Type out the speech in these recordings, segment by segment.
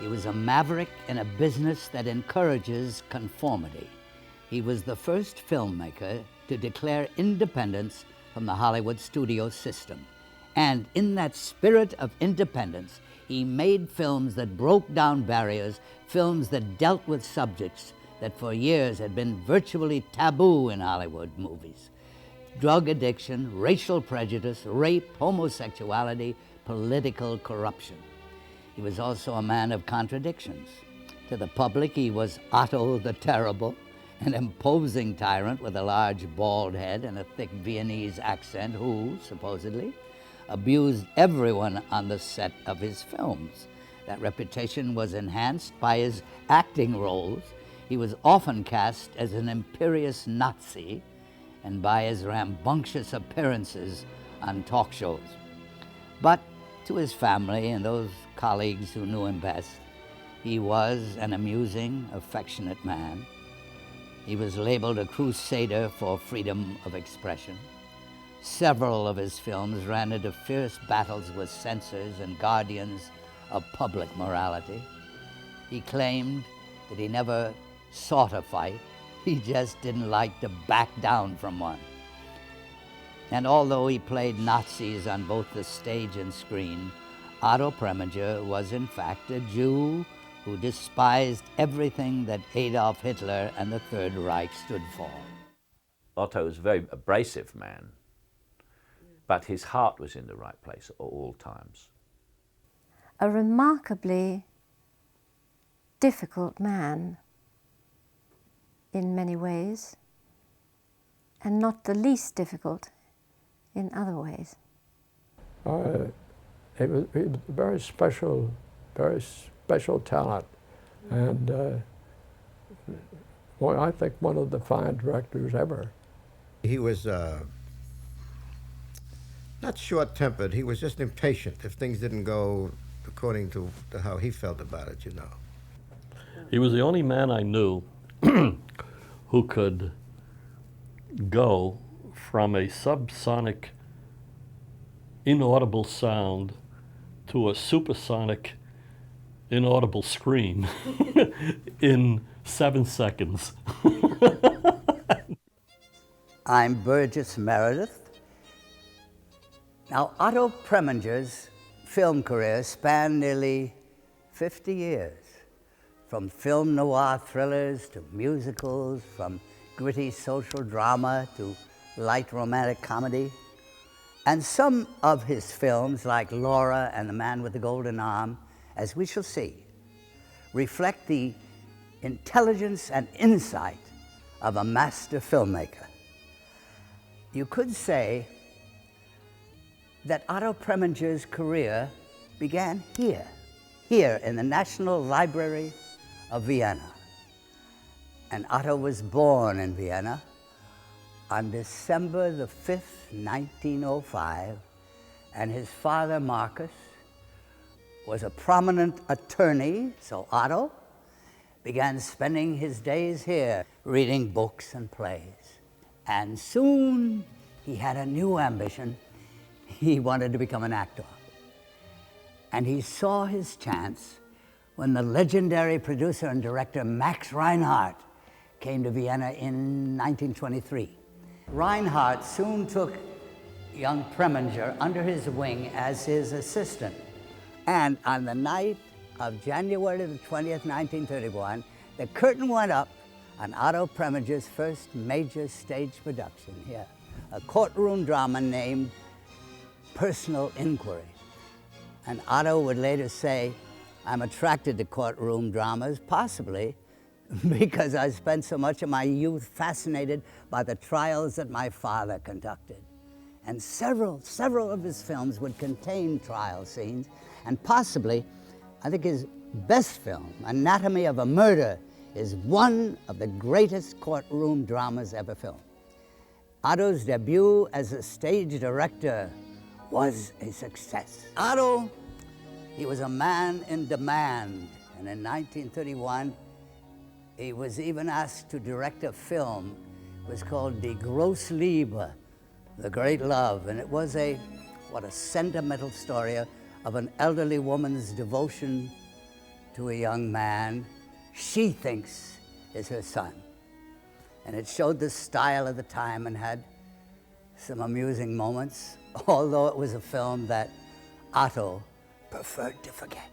He was a maverick in a business that encourages conformity. He was the first filmmaker to declare independence from the Hollywood studio system. And in that spirit of independence, he made films that broke down barriers, films that dealt with subjects that for years had been virtually taboo in Hollywood movies. Drug addiction, racial prejudice, rape, homosexuality, political corruption. He was also a man of contradictions. To the public, he was Otto the Terrible, an imposing tyrant with a large bald head and a thick Viennese accent who, supposedly, abused everyone on the set of his films. That reputation was enhanced by his acting roles. He was often cast as an imperious Nazi and by his rambunctious appearances on talk shows. But to his family and those colleagues who knew him best, he was an amusing, affectionate man. He was labeled a crusader for freedom of expression. Several of his films ran into fierce battles with censors and guardians of public morality. He claimed that he never sought a fight. He just didn't like to back down from one. And although he played Nazis on both the stage and screen, Otto Preminger was in fact a Jew who despised everything that Adolf Hitler and the Third Reich stood for. Otto was a very abrasive man, but his heart was in the right place at all times. A remarkably difficult man in many ways, and not the least difficult in other ways. He was a very special talent, and well, I think one of the fine directors ever. He was not short-tempered, he was just impatient if things didn't go according to how he felt about it, you know. He was the only man I knew who could go from a subsonic, inaudible sound to a supersonic, inaudible scream in 7 seconds. I'm Burgess Meredith. Now, Otto Preminger's film career spanned nearly 50 years, from film noir thrillers to musicals, from gritty social drama to light romantic comedy. And some of his films, like Laura and The Man with the Golden Arm, as we shall see, reflect the intelligence and insight of a master filmmaker. You could say that Otto Preminger's career began here in the National Library of Vienna. And Otto was born in Vienna on December the 5th, 1905, and his father, Marcus, was a prominent attorney, so Otto began spending his days here reading books and plays. And soon he had a new ambition. He wanted to become an actor. And he saw his chance when the legendary producer and director Max Reinhardt came to Vienna in 1923. Reinhardt soon took young Preminger under his wing as his assistant. And on the night of January the 20th, 1931, the curtain went up on Otto Preminger's first major stage production here, a courtroom drama named Personal Inquiry. And Otto would later say, I'm attracted to courtroom dramas, possibly because I spent so much of my youth fascinated by the trials that my father conducted. And several of his films would contain trial scenes, and possibly, I think his best film, Anatomy of a Murder, is one of the greatest courtroom dramas ever filmed. Otto's debut as a stage director was a success. Otto, he was a man in demand, and in 1931, he was even asked to direct a film. It was called Die große Liebe, The Great Love, and it was a sentimental story of an elderly woman's devotion to a young man she thinks is her son. And it showed the style of the time and had some amusing moments, although it was a film that Otto preferred to forget.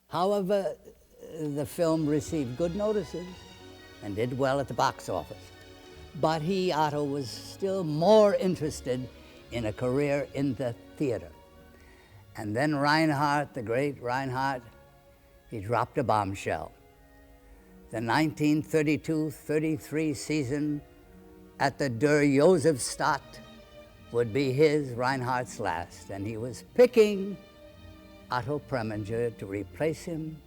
However, the film received good notices and did well at the box office. But he, Otto, was still more interested in a career in the theater. And then Reinhardt, the great Reinhardt, he dropped a bombshell. The 1932-33 season at the Der Josefstadt would be his, Reinhardt's, last, and he was picking Otto Preminger to replace him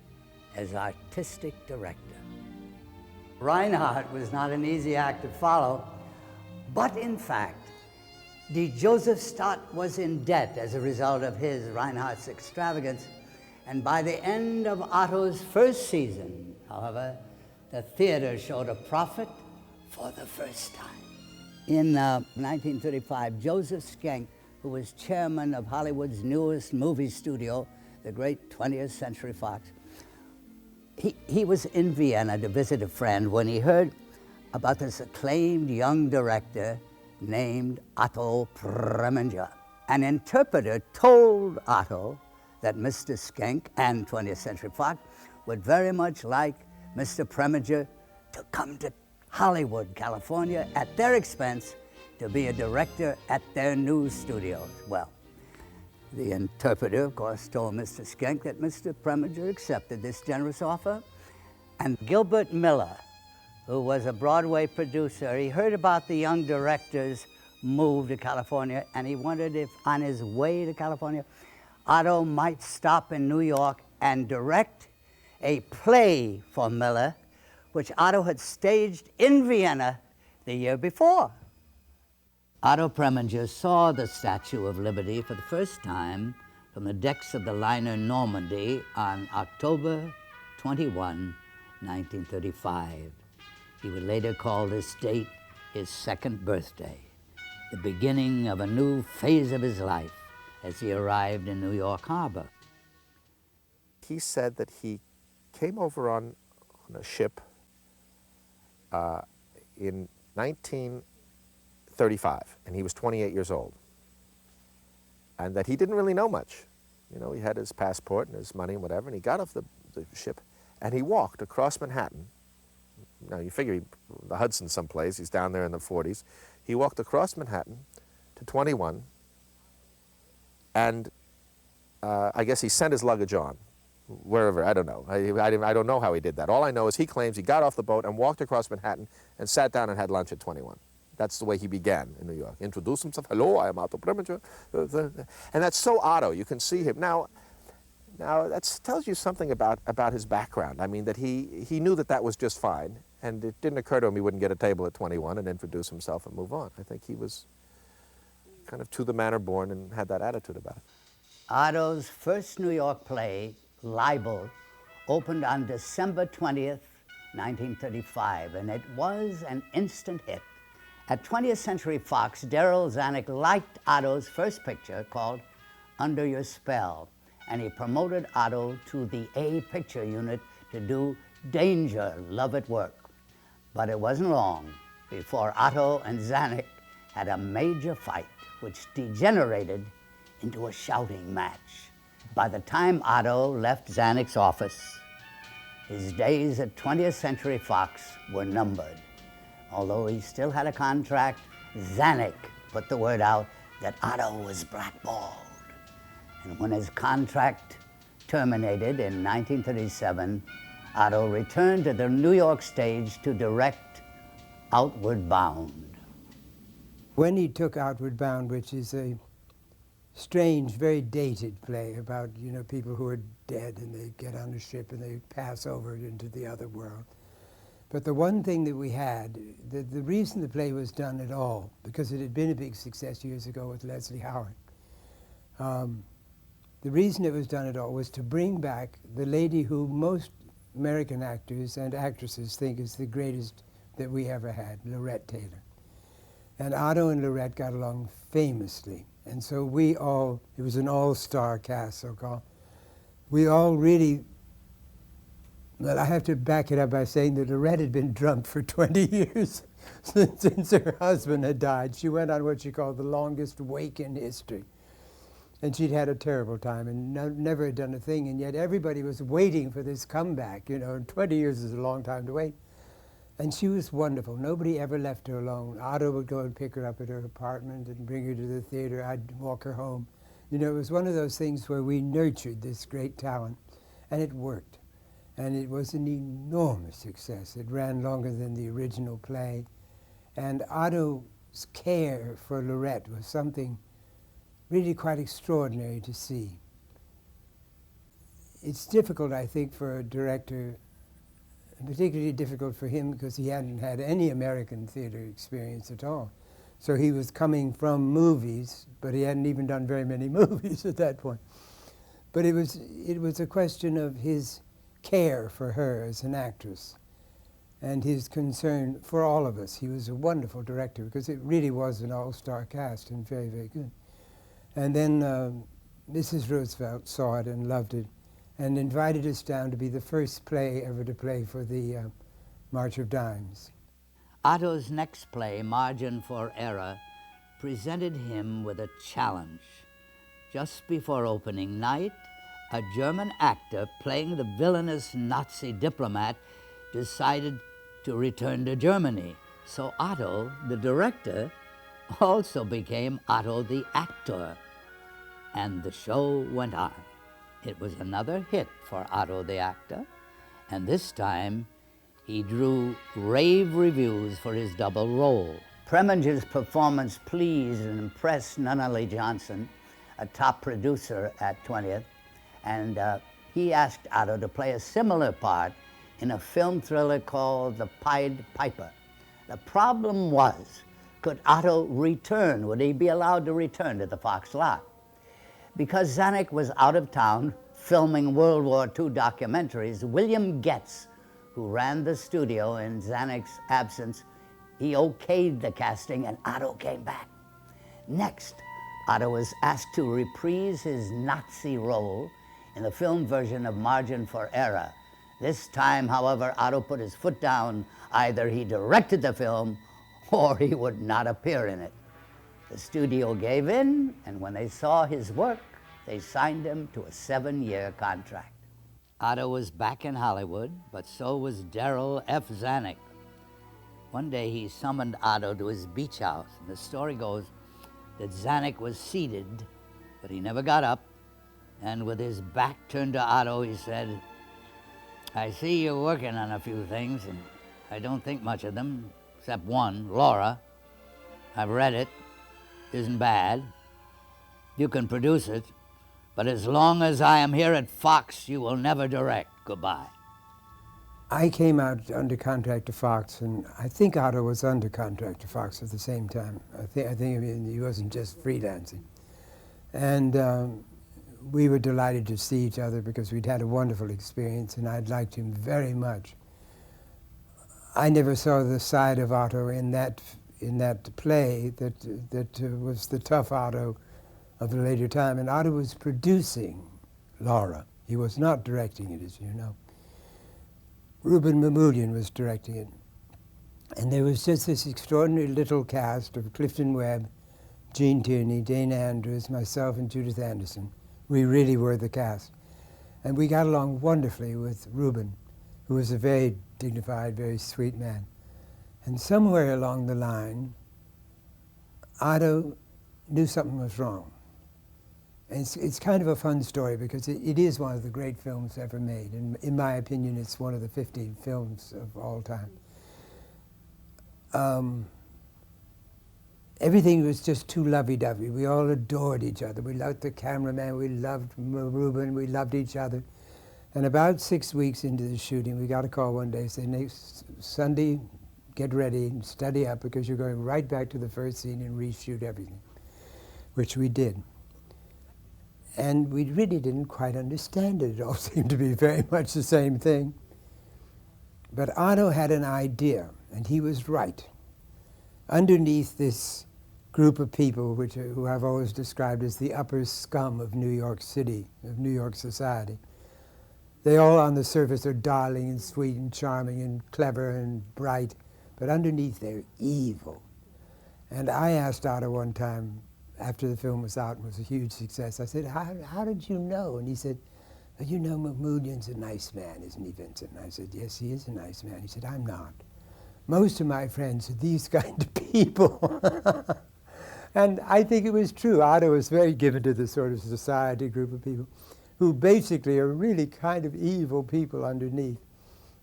as artistic director. Reinhardt was not an easy act to follow, but in fact, Die Josefstadt was in debt as a result of his, Reinhardt's, extravagance, and by the end of Otto's first season, however, the theater showed a profit for the first time. In 1935, Joseph Schenck, who was chairman of Hollywood's newest movie studio, the great 20th Century Fox, he was in Vienna to visit a friend when he heard about this acclaimed young director named Otto Preminger. An interpreter told Otto that Mr. Schenck and 20th Century Fox would very much like Mr. Preminger to come to Hollywood, California, at their expense to be a director at their new studios. Well, the interpreter, of course, told Mr. Schenck that Mr. Preminger accepted this generous offer, and Gilbert Miller, who was a Broadway producer, he heard about the young director's move to California, and he wondered if on his way to California, Otto might stop in New York and direct a play for Miller, which Otto had staged in Vienna the year before. Otto Preminger saw the Statue of Liberty for the first time from the decks of the liner Normandy on October 21, 1935. He would later call this date his second birthday, the beginning of a new phase of his life as he arrived in New York Harbor. He said that he came over on a ship in 1935, and he was 28 years old, and that he didn't really know much. You know, he had his passport and his money and whatever, and he got off the ship, and he walked across Manhattan. Now, you figure the Hudson someplace, he's down there in the 40s. He walked across Manhattan to 21, and I guess he sent his luggage on, wherever, I don't know. I don't know how he did that. All I know is he claims he got off the boat and walked across Manhattan and sat down and had lunch at 21. That's the way he began in New York. Introduced himself, hello, I am Otto Preminger. And that's so Otto, you can see him. Now that tells you something about his background. I mean, that he knew that was just fine, and it didn't occur to him he wouldn't get a table at 21 and introduce himself and move on. I think he was kind of to the manner born and had that attitude about it. Otto's first New York play, Libel, opened on December 20th, 1935, and it was an instant hit. At 20th Century Fox, Darryl Zanuck liked Otto's first picture called Under Your Spell, and he promoted Otto to the A picture unit to do Danger, Love at Work. But it wasn't long before Otto and Zanuck had a major fight, which degenerated into a shouting match. By the time Otto left Zanuck's office, his days at 20th Century Fox were numbered. Although he still had a contract, Zanuck put the word out that Otto was blackballed. And when his contract terminated in 1937, Otto returned to the New York stage to direct Outward Bound. When he took Outward Bound, which is a strange, very dated play about, you know, people who are dead and they get on a ship and they pass over into the other world. But the one thing that we had, the reason the play was done at all, because it had been a big success years ago with Leslie Howard, the reason it was done at all was to bring back the lady who most American actors and actresses think is the greatest that we ever had, Lorette Taylor. And Otto and Lorette got along famously. And so we all, it was an all-star cast, so-called. We all really, well, I have to back it up by saying that Lorette had been drunk for 20 years since her husband had died. She went on what she called the longest wake in history. And she'd had a terrible time and never had done a thing, and yet everybody was waiting for this comeback, you know, and 20 years is a long time to wait. And she was wonderful. Nobody ever left her alone. Otto would go and pick her up at her apartment and bring her to the theater. I'd walk her home. You know, it was one of those things where we nurtured this great talent, and it worked. And it was an enormous success. It ran longer than the original play. And Otto's care for Lorette was something really quite extraordinary to see. It's difficult, I think, for a director, particularly difficult for him because he hadn't had any American theater experience at all. So he was coming from movies, but he hadn't even done very many movies at that point. But it was a question of his care for her as an actress and his concern for all of us. He was a wonderful director because it really was an all-star cast and very, very good. And then Mrs. Roosevelt saw it and loved it and invited us down to be the first play ever to play for the March of Dimes. Otto's next play, Margin for Error, presented him with a challenge. Just before opening night, a German actor playing the villainous Nazi diplomat decided to return to Germany. So Otto, the director, also became Otto the actor, and the show went on. It was another hit for Otto the actor, and this time he drew rave reviews for his double role. Preminger's performance pleased and impressed Nunnally Johnson, a top producer at 20th, and he asked Otto to play a similar part in a film thriller called The Pied Piper. The problem was, could Otto return? Would he be allowed to return to the Fox lot? Because Zanuck was out of town filming World War II documentaries, William Getz, who ran the studio in Zanuck's absence, he okayed the casting and Otto came back. Next, Otto was asked to reprise his Nazi role in the film version of Margin for Error. This time, however, Otto put his foot down. Either he directed the film or he would not appear in it. The studio gave in, and when they saw his work, they signed him to a 7-year contract. Otto was back in Hollywood, but so was Darrell F. Zanuck. One day he summoned Otto to his beach house, and the story goes that Zanuck was seated, but he never got up, and with his back turned to Otto, he said, "I see you're working on a few things, and I don't think much of them, except one, Laura. I've read it, isn't bad. You can produce it, but as long as I am here at Fox, you will never direct. Goodbye." I came out under contract to Fox, and I think Otto was under contract to Fox at the same time. I think he wasn't just freelancing. And we were delighted to see each other because we'd had a wonderful experience, and I'd liked him very much. I never saw the side of Otto in that play that was the tough Otto of a later time. And Otto was producing Laura. He was not directing it, as you know. Reuben Mamoulian was directing it. And there was just this extraordinary little cast of Clifton Webb, Gene Tierney, Dana Andrews, myself, and Judith Anderson. We really were the cast. And we got along wonderfully with Reuben, who was a very dignified, very sweet man. And somewhere along the line, Otto knew something was wrong. And it's kind of a fun story because it is one of the great films ever made. And in my opinion, it's one of the 50 films of all time. everything was just too lovey-dovey. We all adored each other. We loved the cameraman, we loved Reuben, we loved each other. And about 6 weeks into the shooting, we got a call one day saying, next Sunday, get ready and study up because you're going right back to the first scene and reshoot everything, which we did. And we really didn't quite understand it. It all seemed to be very much the same thing. But Otto had an idea, and he was right. Underneath this group of people, who I've always described as the upper scum of New York City, of New York society, they all on the surface are darling and sweet and charming and clever and bright, but underneath they're evil. And I asked Otto one time, after the film was out and was a huge success, I said, how did you know? And he said, well, you know, Mahmoodian's a nice man, isn't he, Vincent? And I said, yes, he is a nice man. He said, I'm not. Most of my friends are these kind of people. And I think it was true. Otto was very given to this sort of society group of people who basically are really kind of evil people underneath.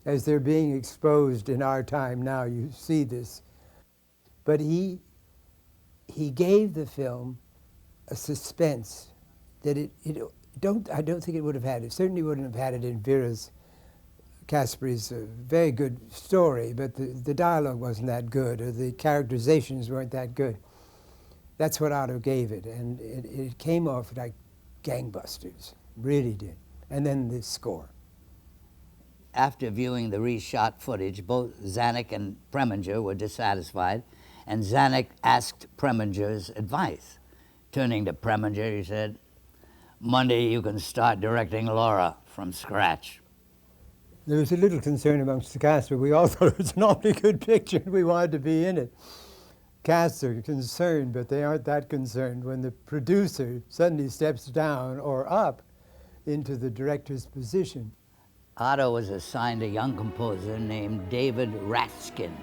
As they're being exposed in our time now, you see this. But he gave the film a suspense that I don't think it would have had. It certainly wouldn't have had it in Vera's Casperi's very good story, but the dialogue wasn't that good, or the characterizations weren't that good. That's what Otto gave it, and it came off like gangbusters, really did. And then the score. After viewing the reshot footage, both Zanuck and Preminger were dissatisfied, and Zanuck asked Preminger's advice. Turning to Preminger, he said, Monday you can start directing Laura from scratch. There was a little concern amongst the cast, but we all thought it was an awfully good picture and we wanted to be in it. Casts are concerned, but they aren't that concerned when the producer suddenly steps down or up into the director's position. Otto was assigned a young composer named David Ratskin,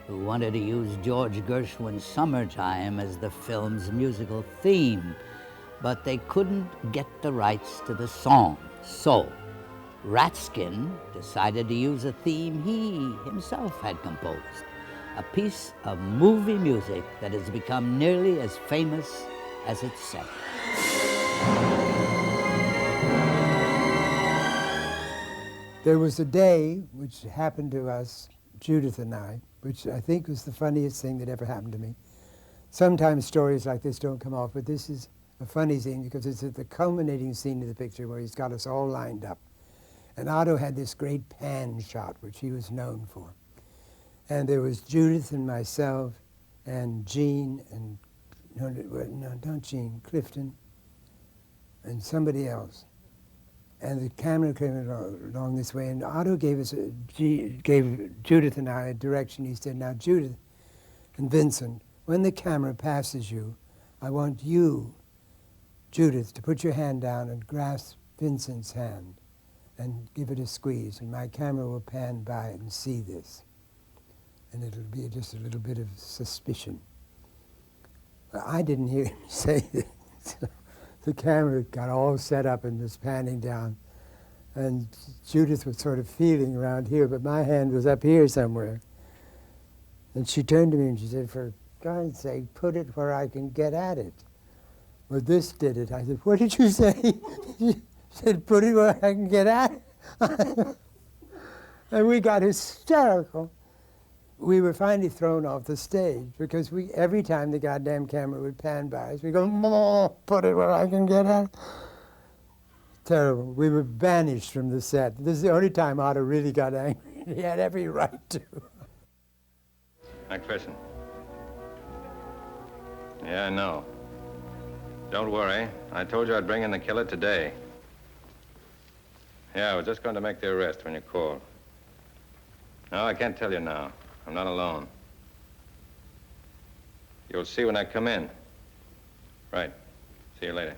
who wanted to use George Gershwin's Summertime as the film's musical theme, but they couldn't get the rights to the song. So Ratskin decided to use a theme he himself had composed, a piece of movie music that has become nearly as famous as its set. There was a day which happened to us, Judith and I, which I think was the funniest thing that ever happened to me. Sometimes stories like this don't come off, but this is a funny scene because it's at the culminating scene of the picture where he's got us all lined up. And Otto had this great pan shot, which he was known for. And there was Judith and myself and Jean and, no, not Jean, Clifton and somebody else. And the camera came along this way, and Otto gave Judith and I a direction. He said, now Judith and Vincent, when the camera passes you, I want you, Judith, to put your hand down and grasp Vincent's hand and give it a squeeze, and my camera will pan by it and see this. And it'll be just a little bit of suspicion. Well, I didn't hear him say this. The camera got all set up and was panning down. And Judith was sort of feeling around here, but my hand was up here somewhere. And she turned to me and she said, for God's sake, put it where I can get at it. Well, this did it. I said, what did you say? She said, put it where I can get at it. And we got hysterical. We were finally thrown off the stage because every time the goddamn camera would pan by us, we go, put it where I can get at it. Terrible. We were banished from the set. This is the only time Otto really got angry. He had every right to. McPherson. Yeah, I know. Don't worry. I told you I'd bring in the killer today. Yeah, I was just going to make the arrest when you called. No, I can't tell you now. I'm not alone. You'll see when I come in. Right. See you later.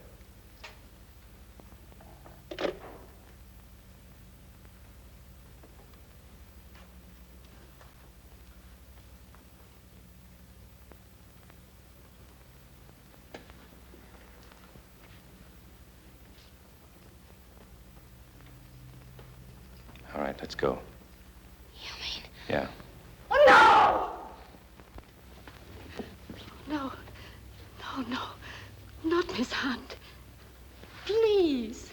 All right, let's go. You mean? Yeah. Oh, no! No. Miss Hunt. Please.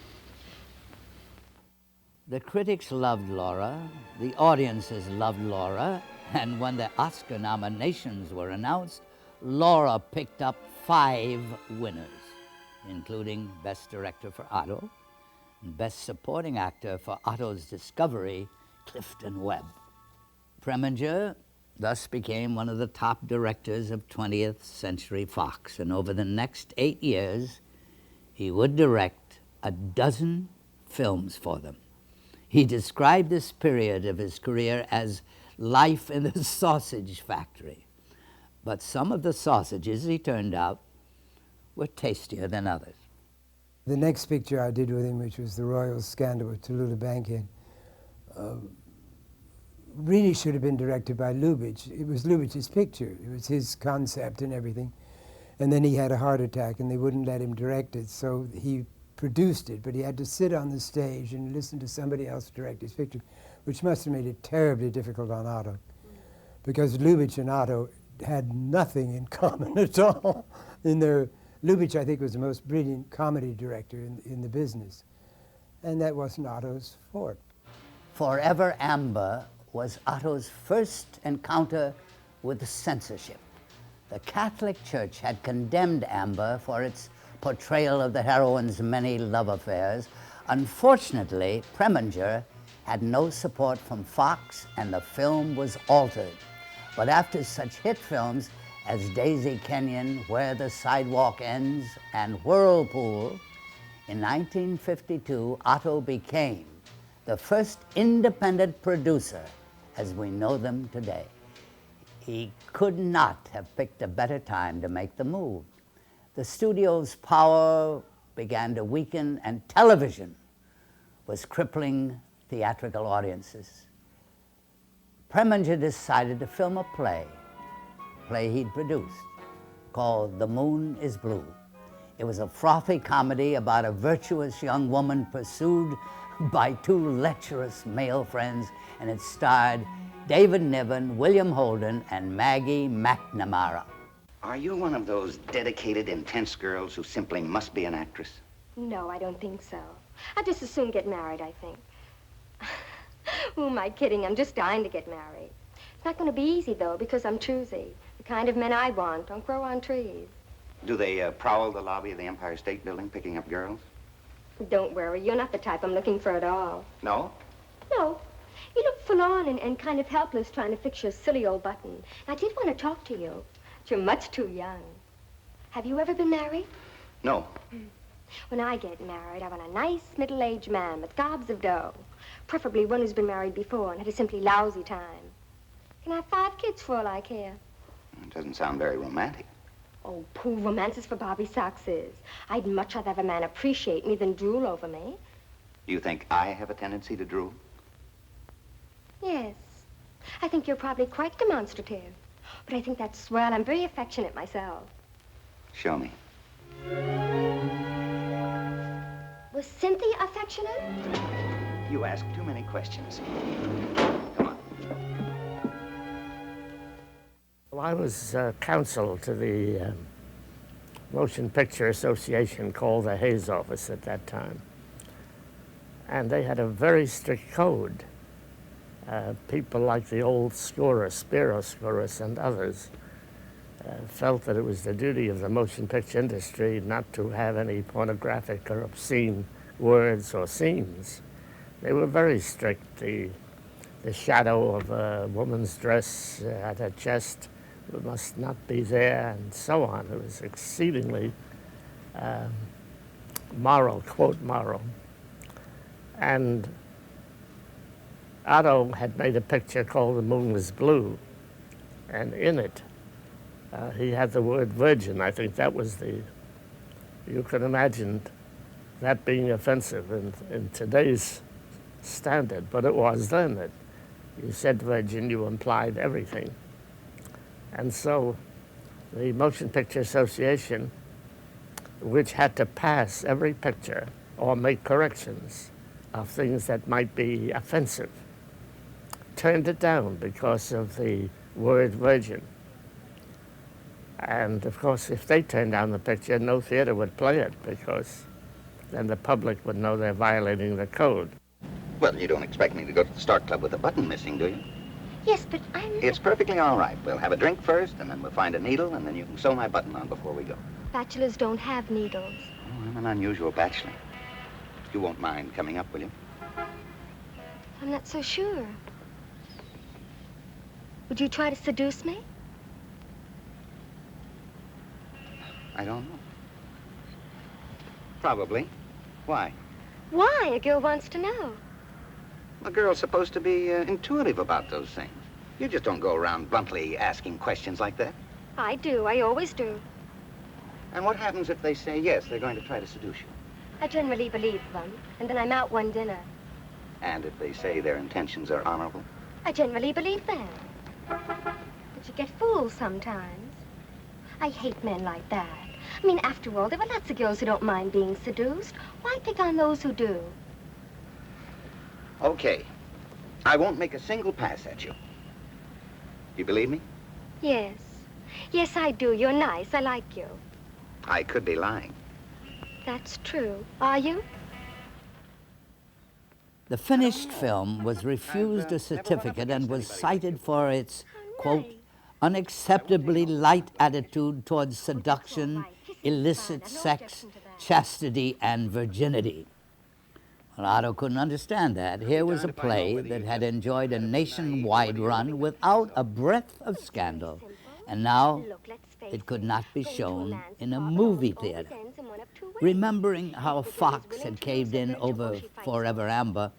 The critics loved Laura, the audiences loved Laura, and when the Oscar nominations were announced, Laura picked up 5 winners, including Best Director for Otto, and Best Supporting Actor for Otto's Discovery, Clifton Webb. Preminger thus became one of the top directors of 20th Century Fox, and over the next 8 years, he would direct 12 films for them. He described this period of his career as life in the sausage factory. But some of the sausages, he turned out, were tastier than others. The next picture I did with him, which was The Royal Scandal with Tallulah Bankhead, really should have been directed by Lubitsch. It was Lubitsch's picture. It was his concept and everything. And then he had a heart attack and they wouldn't let him direct it, so he produced it, but he had to sit on the stage and listen to somebody else direct his picture, which must have made it terribly difficult on Otto, because Lubitsch and Otto had nothing in common at all. Lubitsch, I think, was the most brilliant comedy director in the business, and that wasn't Otto's forte. Forever Amber was Otto's first encounter with censorship. The Catholic Church had condemned Amber for its portrayal of the heroine's many love affairs. Unfortunately, Preminger had no support from Fox and the film was altered. But after such hit films as Daisy Kenyon, Where the Sidewalk Ends, and Whirlpool, in 1952, Otto became the first independent producer as we know them today. He could not have picked a better time to make the move. The studio's power began to weaken, and television was crippling theatrical audiences. Preminger decided to film a play he'd produced, called The Moon is Blue. It was a frothy comedy about a virtuous young woman pursued by 2 lecherous male friends, and it starred David Niven, William Holden, and Maggie McNamara. Are you one of those dedicated, intense girls who simply must be an actress? No, I don't think so. I'd just as soon get married, I think. Who am I kidding? I'm just dying to get married. It's not going to be easy, though, because I'm choosy. The kind of men I want don't grow on trees. Do they prowl the lobby of the Empire State Building picking up girls? Don't worry, you're not the type I'm looking for at all. No? No. You look forlorn and kind of helpless trying to fix your silly old button. I did want to talk to you, but you're much too young. Have you ever been married? No. When I get married, I want a nice middle-aged man with gobs of dough. Preferably one who's been married before and had a simply lousy time. Can I have 5 kids for all I care? It doesn't sound very romantic. Oh, pooh, romance is for Bobby Soxes. I'd much rather have a man appreciate me than drool over me. Do you think I have a tendency to drool? Yes. I think you're probably quite demonstrative. But I think that's swell. I'm very affectionate myself. Show me. Was Cynthia affectionate? You ask too many questions. Come on. Well, I was counsel to the Motion Picture Association, called the Hayes Office at that time. And they had a very strict code. People like the old Skouras, Spiro Skouras, and others felt that it was the duty of the motion picture industry not to have any pornographic or obscene words or scenes. They were very strict. The shadow of a woman's dress at her chest must not be there, and so on. It was exceedingly moral, quote, moral. And Otto had made a picture called The Moon is Blue, and in it, he had the word virgin. I think that was you can imagine that being offensive in today's standard, but it was then that you said virgin, you implied everything. And so the Motion Picture Association, which had to pass every picture or make corrections of things that might be offensive, turned it down because of the word virgin. And of course, if they turned down the picture, no theater would play it because then the public would know they're violating the code. Well, you don't expect me to go to the Start Club with a button missing, do you? Yes, but I'm... It's perfectly all right. We'll have a drink first, and then we'll find a needle, and then you can sew my button on before we go. Bachelors don't have needles. Oh, I'm an unusual bachelor. You won't mind coming up, will you? I'm not so sure. Would you try to seduce me? I don't know. Probably. Why? Why? A girl wants to know. A girl's supposed to be intuitive about those things. You just don't go around bluntly asking questions like that. I do. I always do. And what happens if they say yes, they're going to try to seduce you? I generally believe them, and then I'm out one dinner. And if they say their intentions are honorable? I generally believe them. But you get fooled sometimes. I hate men like that. I mean, after all, there are lots of girls who don't mind being seduced. Why pick on those who do? Okay. I won't make a single pass at you. You believe me? Yes. Yes, I do. You're nice. I like you. I could be lying. That's true. Are you? The finished film was refused a certificate and was cited for its, quote, unacceptably light attitude towards seduction, illicit sex, chastity, and virginity. Well, Otto couldn't understand that. Here was a play that had enjoyed a nationwide run without a breath of scandal, and now it could not be shown in a movie theater. Remembering how Fox had caved in over Forever Amber,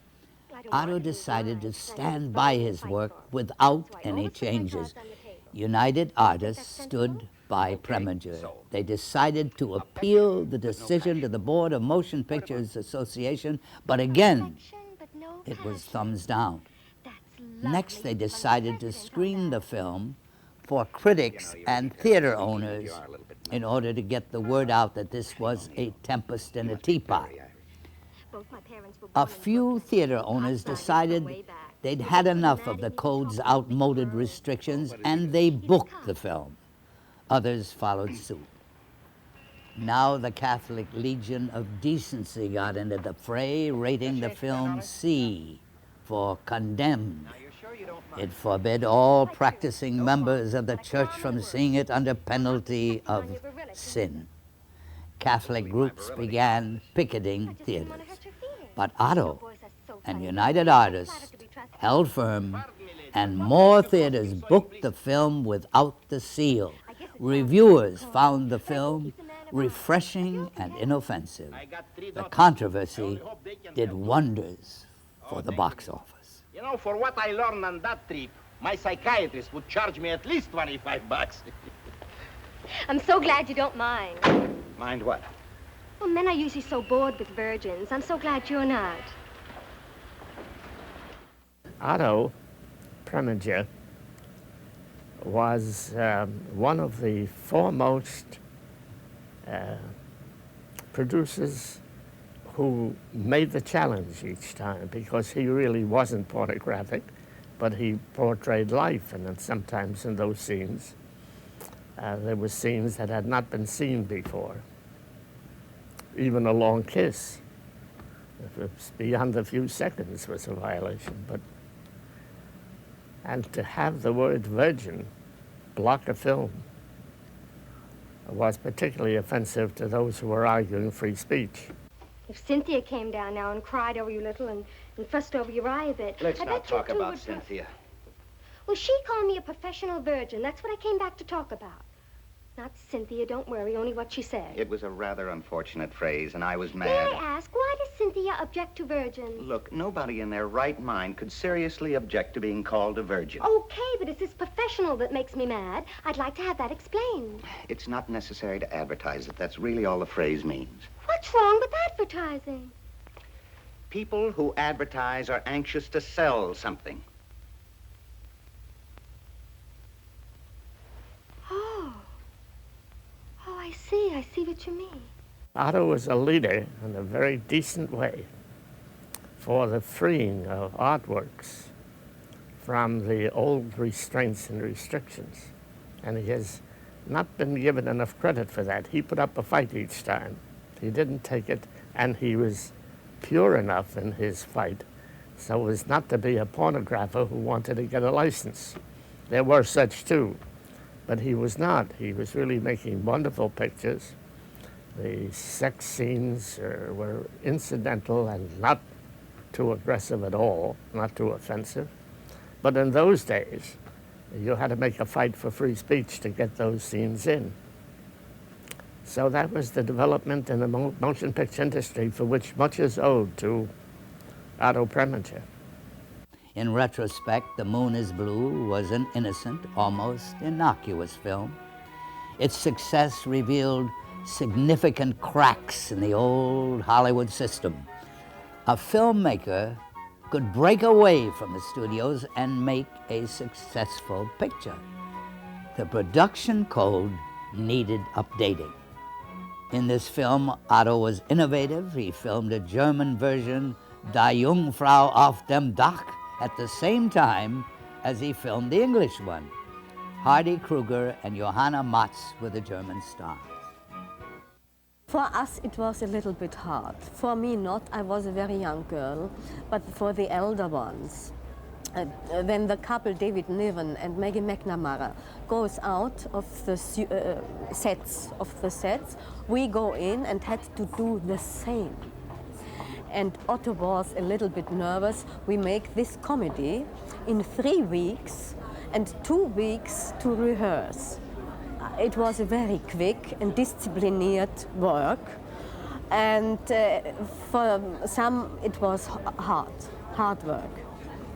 Otto decided to stand by his work without any changes. United Artists stood by Preminger. They decided to appeal the decision to the Board of Motion Pictures Association, but again, it was thumbs down. Next, they decided to screen the film for critics and theater owners in order to get the word out that this was a tempest in a teapot. A few theater owners decided they'd had enough of the code's outmoded restrictions, and they booked the film. Others followed suit. Now the Catholic Legion of Decency got into the fray, rating the film C for condemned. It forbid all practicing members of the church from seeing it under penalty of sin. Catholic groups began picketing theaters. But Otto and United Artists held firm, and more theaters booked the film without the seal. Reviewers found the film refreshing and inoffensive. The controversy did wonders for the box office. You know, for what I learned on that trip, my psychiatrist would charge me at least $25. I'm so glad you don't mind. Mind what? Well, men are usually so bored with virgins. I'm so glad you're not. Otto Preminger was one of the foremost producers who made the challenge each time, because he really wasn't pornographic, but he portrayed life, and then sometimes in those scenes there were scenes that had not been seen before. Even a long kiss, if it was beyond a few seconds, was a violation. And to have the word virgin block a film was particularly offensive to those who were arguing free speech. If Cynthia came down now and cried over you a little and fussed over your eye a bit... Let's I not bet you talk two about would... Cynthia. Well, she called me a professional virgin. That's what I came back to talk about. Not Cynthia, don't worry, only what she said. It was a rather unfortunate phrase, and I was May mad. I ask, why does Cynthia object to virgins? Look, nobody in their right mind could seriously object to being called a virgin. Okay, but it's this professional that makes me mad. I'd like to have that explained. It's not necessary to advertise it. That's really all the phrase means. What's wrong with advertising? People who advertise are anxious to sell something. I see what you mean. Otto was a leader in a very decent way for the freeing of artworks from the old restraints and restrictions. And he has not been given enough credit for that. He put up a fight each time. He didn't take it, and he was pure enough in his fight so as not to be a pornographer who wanted to get a license. There were such too, but he was not. He was really making wonderful pictures. The sex scenes were incidental and not too aggressive at all, not too offensive. But in those days, you had to make a fight for free speech to get those scenes in. So that was the development in the motion picture industry for which much is owed to Otto Preminger. In retrospect, The Moon is Blue was an innocent, almost innocuous film. Its success revealed significant cracks in the old Hollywood system. A filmmaker could break away from the studios and make a successful picture. The production code needed updating. In this film, Otto was innovative. He filmed a German version, Die Jungfrau auf dem Dach, at the same time as he filmed the English one. Hardy Kruger and Johanna Matz were the German stars. For us, it was a little bit hard. For me, not. I was a very young girl, but for the elder ones. When the couple, David Niven and Maggie McNamara, goes out of the sets, we go in and had to do the same. And Otto was a little bit nervous. We make this comedy in 3 weeks and 2 weeks to rehearse. It was a very quick and disciplined work, and for some it was hard work,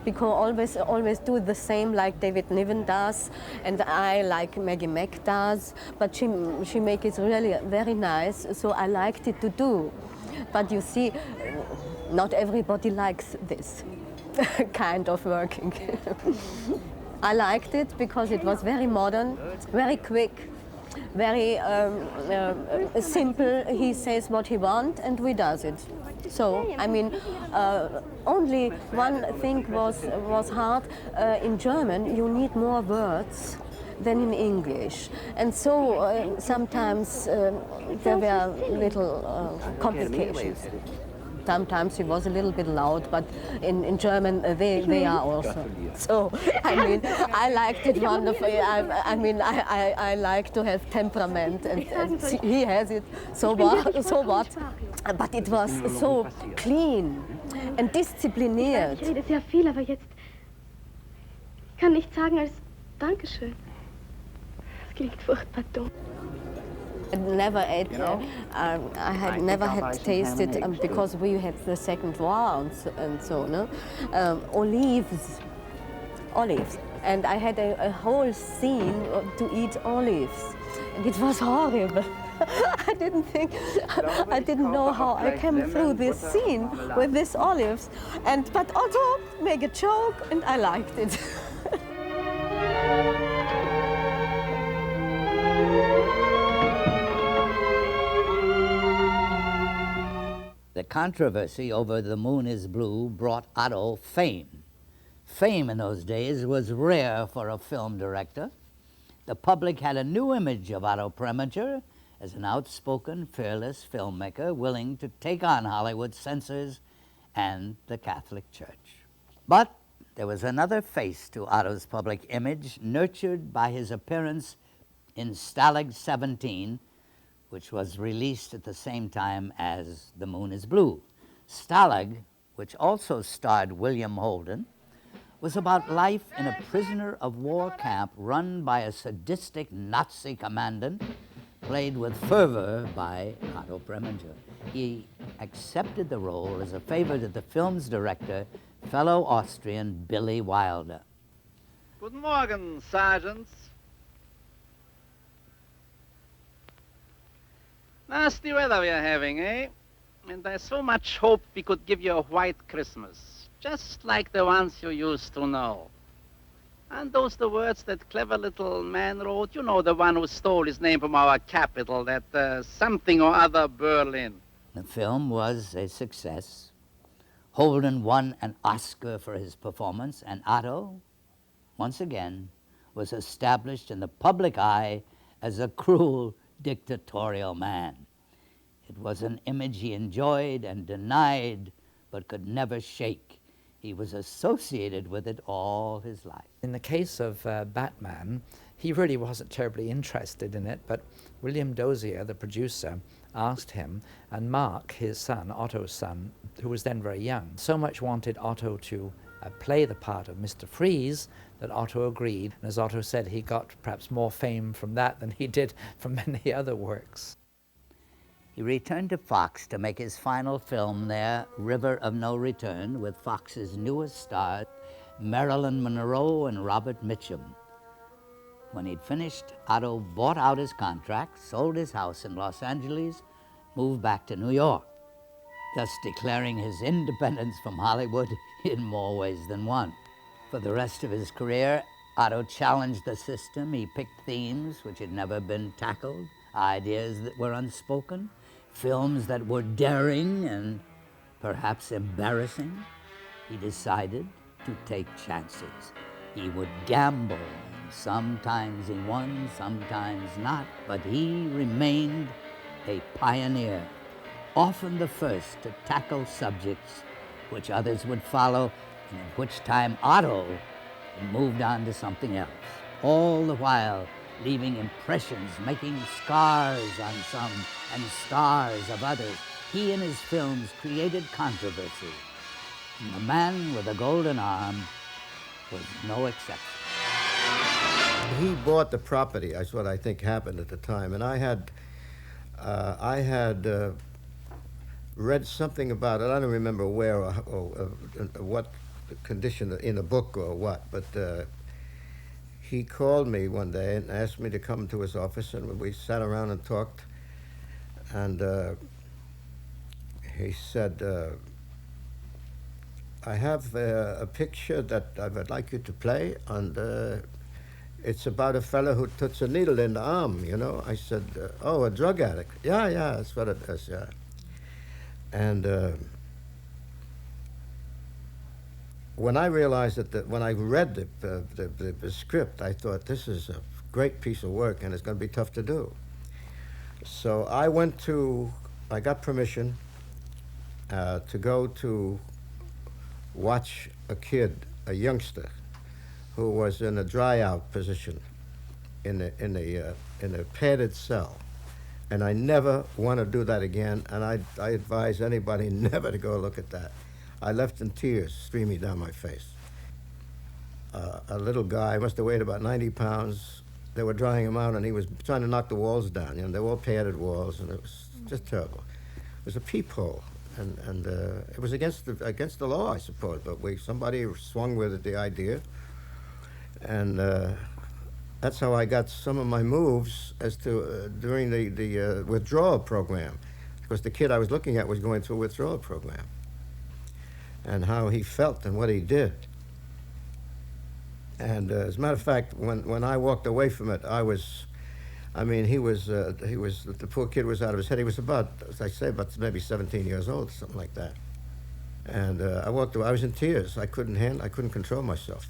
because always do the same like David Niven does, and I like Maggie Mac does, but she make it really very nice, so I liked it to do. But you see, not everybody likes this kind of working. I liked it because it was very modern, very quick, very simple. He says what he wants and we does it. So, I mean, only one thing was hard. In German, you need more words than in English. And so sometimes there were little complications. Sometimes he was a little bit loud, but in German they are also. So, I mean, I liked it wonderfully. I like to have temperament, and he has it. So what? But it was so clean and diszipliniert. Ich rede sehr viel, aber jetzt kann nichts sagen als Dankeschön. Das klingt furchtbar dumm. I never ate, I had never had tasted, because we had the second war and so, no? Olives. And I had a whole scene to eat olives. And it was horrible. I didn't know how I came through this scene with these olives. But Otto made a joke and I liked it. The controversy over The Moon is Blue brought Otto fame. Fame in those days was rare for a film director. The public had a new image of Otto Preminger as an outspoken, fearless filmmaker willing to take on Hollywood censors and the Catholic Church. But there was another face to Otto's public image, nurtured by his appearance in Stalag 17, which was released at the same time as The Moon is Blue. Stalag, which also starred William Holden, was about life in a prisoner of war camp run by a sadistic Nazi commandant, played with fervor by Otto Preminger. He accepted the role as a favor to the film's director, fellow Austrian Billy Wilder. Guten Morgen, Sergeants. Nasty weather we are having, eh? And I so much hoped we could give you a white Christmas, just like the ones you used to know. And those the words that clever little man wrote, you know, the one who stole his name from our capital, that something or other Berlin. The film was a success. Holden won an Oscar for his performance, and Otto, once again, was established in the public eye as a cruel, dictatorial man. It was an image he enjoyed and denied, but could never shake. He was associated with it all his life. In the case of Batman, he really wasn't terribly interested in it, but William Dozier, the producer, asked him, and Mark, his son, Otto's son, who was then very young, so much wanted Otto to play the part of Mr. Freeze that Otto agreed. And as Otto said, he got perhaps more fame from that than he did from many other works. He returned to Fox to make his final film there, River of No Return, with Fox's newest stars, Marilyn Monroe and Robert Mitchum. When he'd finished, Otto bought out his contract, sold his house in Los Angeles, moved back to New York, thus declaring his independence from Hollywood in more ways than one. For the rest of his career, Otto challenged the system. He picked themes which had never been tackled, ideas that were unspoken, films that were daring and perhaps embarrassing. He decided to take chances. He would gamble, and sometimes he won, sometimes not, but he remained a pioneer, often the first to tackle subjects which others would follow, and at which time Otto had moved on to something else, all the while leaving impressions, making scars on some and stars of others. He and his films created controversy, and The Man with the Golden Arm was no exception. He bought the property, that's what I think happened at the time, and I had read something about it. I don't remember where or what condition, in a book or what, but he called me one day and asked me to come to his office, and we sat around and talked, and he said, I have a picture that I would like you to play, and it's about a fellow who puts a needle in the arm, you know. I said, oh, a drug addict. Yeah, that's what it is, yeah. And when I realized that, when I read the script, I thought, this is a great piece of work, and it's going to be tough to do. So I got permission to go to watch a kid, a youngster, who was in a dry-out position in a padded cell. And I never want to do that again, and I advise anybody never to go look at that. I left in tears streaming down my face. A little guy, must have weighed about 90 pounds. They were drying him out, and he was trying to knock the walls down. You know, they were all padded walls, and it was just terrible. It was a peephole, and it was against the law, I suppose. But somebody swung with it, the idea, and that's how I got some of my moves as to during the withdrawal program, because the kid I was looking at was going through a withdrawal program, and how he felt and what he did. And as a matter of fact, when I walked away from it, the poor kid was out of his head. He was about, as I say, about maybe 17 years old, something like that. And I walked away, I was in tears. I couldn't control myself.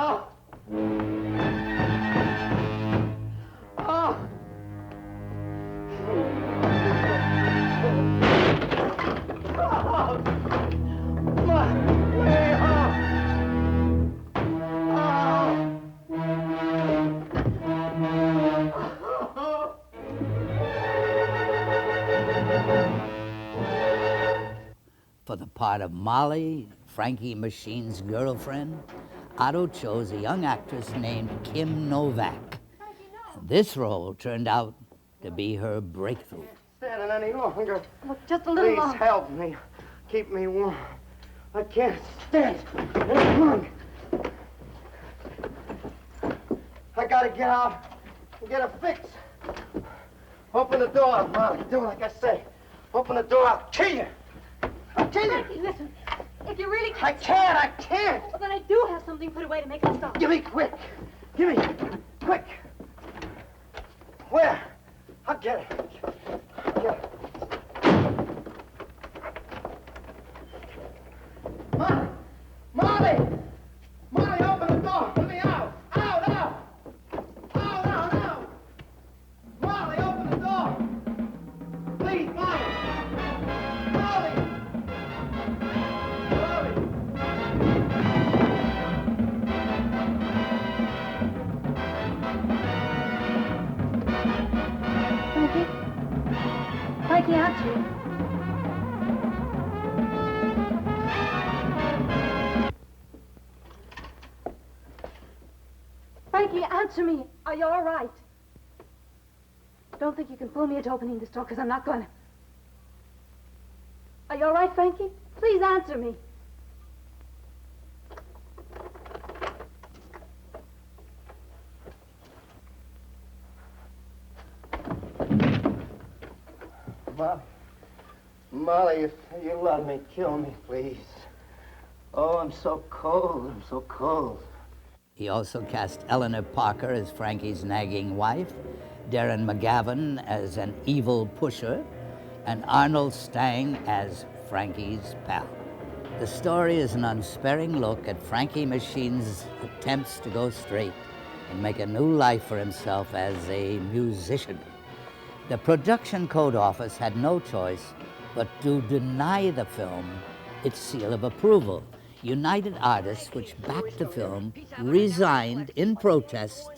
Oh! Oh! For the part of Molly, Frankie Machine's girlfriend, Otto chose a young actress named Kim Novak. And this role turned out to be her breakthrough. Standing any longer. Look, just a little Please longer. help me. Keep me warm. I can't stand any longer. I gotta get out and get a fix. Open the door, Molly. Do like I say. Open the door, I'll kill you. I'll kill you. Frankie, listen. If you really I can't. Well, then I do have something put away to make it stop. Give me quick. Give me. Quick. Where? I'll get it. Get it. Molly! Molly! Molly, open the door. Let me out. Out, out. Out, out, out. Molly, open the door. Please, Molly. Molly. Molly. Frankie, answer me. Frankie, answer me. Are you all right? Don't think you can fool me into opening this door, because I'm not going to. Are you all right, Frankie? Please answer me. Molly. Molly, if you love me, kill me, please. Oh, I'm so cold. I'm so cold. He also cast Eleanor Parker as Frankie's nagging wife, Darren McGavin as an evil pusher, and Arnold Stang as Frankie's pal. The story is an unsparing look at Frankie Machine's attempts to go straight and make a new life for himself as a musician. The Production Code Office had no choice but to deny the film its seal of approval. United Artists, which backed the film, resigned in protest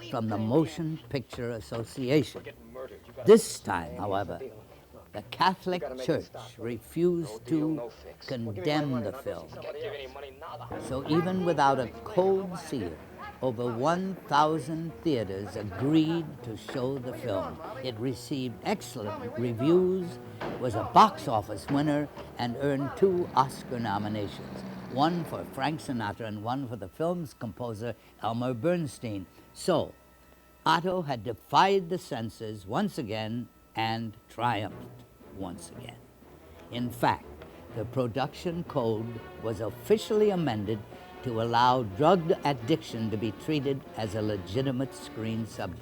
from the Motion Picture Association. This time, however, the Catholic Church refused to condemn the film. So even without a cold seal, over 1,000 theaters agreed to show the film. It received excellent reviews, was a box office winner, and earned 2 Oscar nominations, one for Frank Sinatra and one for the film's composer, Elmer Bernstein. So, Otto had defied the censors once again and triumphed once again. In fact, the production code was officially amended to allow drug addiction to be treated as a legitimate screen subject.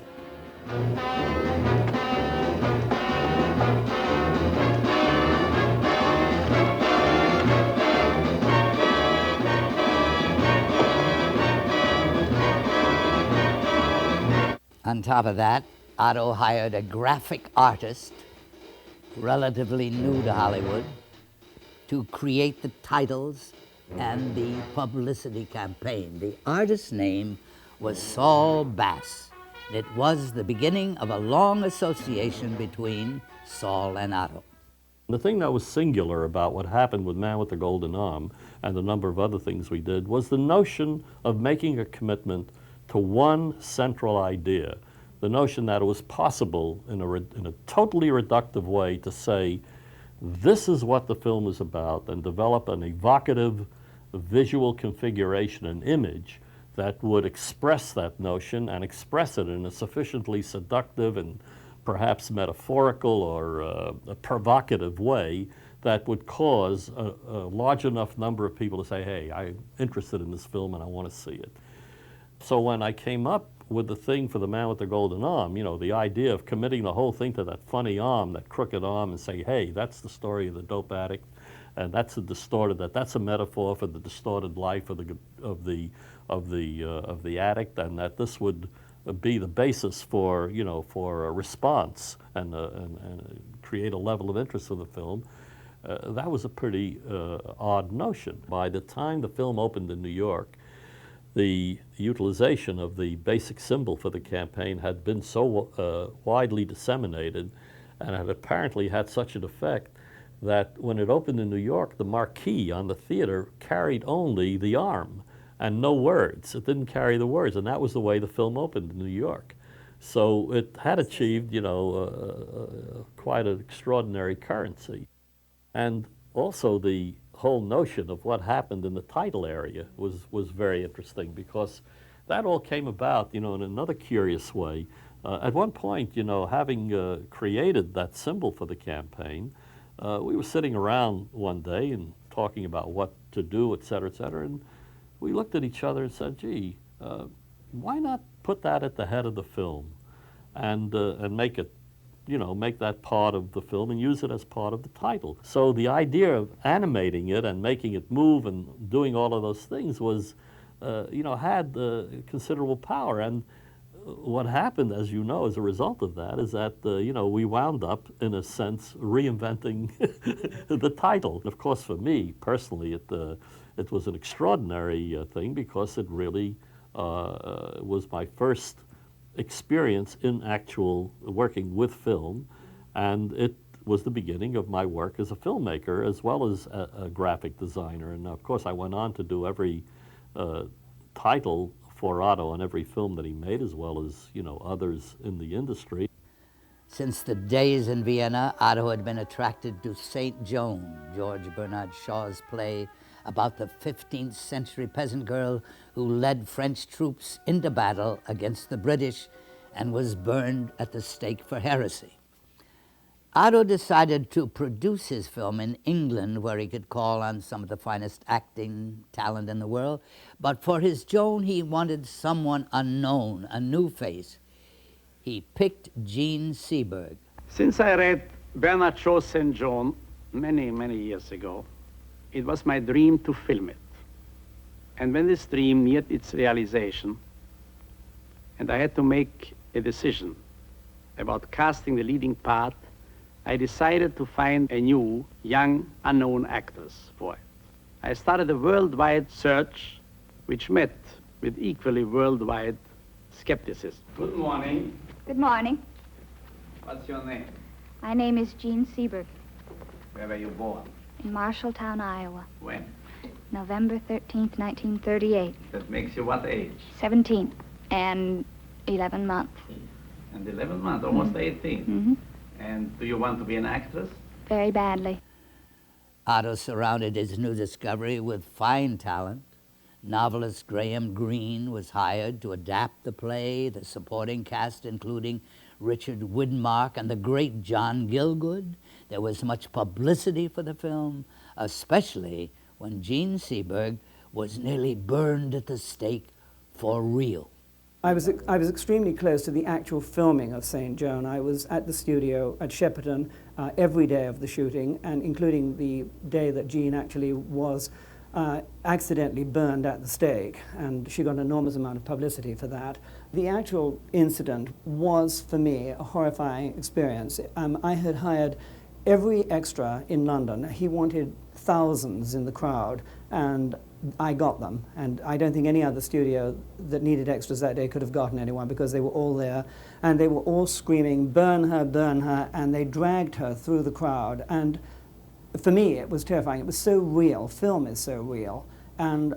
On top of that, Otto hired a graphic artist, relatively new to Hollywood, to create the titles and the publicity campaign. The artist's name was Saul Bass. It was the beginning of a long association between Saul and Otto. The thing that was singular about what happened with Man with the Golden Arm and a number of other things we did was the notion of making a commitment to one central idea. The notion that it was possible in a totally reductive way to say, this is what the film is about, and develop an evocative visual configuration and image that would express that notion and express it in a sufficiently seductive and perhaps metaphorical or a provocative way that would cause a large enough number of people to say, hey, I'm interested in this film and I want to see it. So when I came up with the thing for the Man with the Golden Arm, you know, the idea of committing the whole thing to that funny arm, that crooked arm, and say, hey, that's the story of the dope addict and that's a distorted. That's a metaphor for the distorted life of the addict, and that this would be the basis for for a response and create a level of interest for the film. That was a pretty odd notion. By the time the film opened in New York, the utilization of the basic symbol for the campaign had been so widely disseminated and had apparently had such an effect that when it opened in New York, the marquee on the theater carried only the arm and no words. It didn't carry the words, and that was the way the film opened in New York. So it had achieved, quite an extraordinary currency. And also the whole notion of what happened in the title area was very interesting, because that all came about, in another curious way. At one point, having created that symbol for the campaign, we were sitting around one day and talking about what to do, et cetera, and we looked at each other and said, gee, why not put that at the head of the film and make it, make that part of the film and use it as part of the title. So the idea of animating it and making it move and doing all of those things was, had considerable power. And what happened, as you know, as a result of that, is that, we wound up, in a sense, reinventing the title. Of course, for me, personally, it was an extraordinary thing, because it really was my first experience in actual working with film, and it was the beginning of my work as a filmmaker as well as a graphic designer. And of course I went on to do every title for Otto on every film that he made, as well as others in the industry. Since the days in Vienna, Otto had been attracted to St. Joan, George Bernard Shaw's play about the 15th century peasant girl who led French troops into battle against the British and was burned at the stake for heresy. Otto decided to produce his film in England, where he could call on some of the finest acting talent in the world. But for his Joan, he wanted someone unknown, a new face. He picked Jean Seberg. Since I read Bernard Shaw's St. John many, many years ago, it was my dream to film it. And when this dream neared its realization, and I had to make a decision about casting the leading part, I decided to find a new, young, unknown actress for it. I started a worldwide search, which met with equally worldwide skepticism. Good morning. Good morning. What's your name? My name is Jean Seberg, Where were you born? in Marshalltown, Iowa, When? November 13th, 1938. That makes you what age? 17 and 11 months. And 11 months, almost 18. Mm-hmm. And do you want to be an actress? Very badly. Otto surrounded his new discovery with fine talent. Novelist Graham Greene was hired to adapt the play, the supporting cast including Richard Widmark and the great John Gielgud. There was much publicity for the film, especially when Jean Seberg was nearly burned at the stake for real. I was extremely close to the actual filming of St. Joan. I was at the studio at Shepperton every day of the shooting, and including the day that Jean actually was accidentally burned at the stake, and she got an enormous amount of publicity for that. The actual incident was, for me, a horrifying experience. I had hired every extra in London. He wanted thousands in the crowd, and I got them. And I don't think any other studio that needed extras that day could have gotten anyone, because they were all there, and they were all screaming, burn her, and they dragged her through the crowd. And for me, it was terrifying. It was so real. Film is so real. And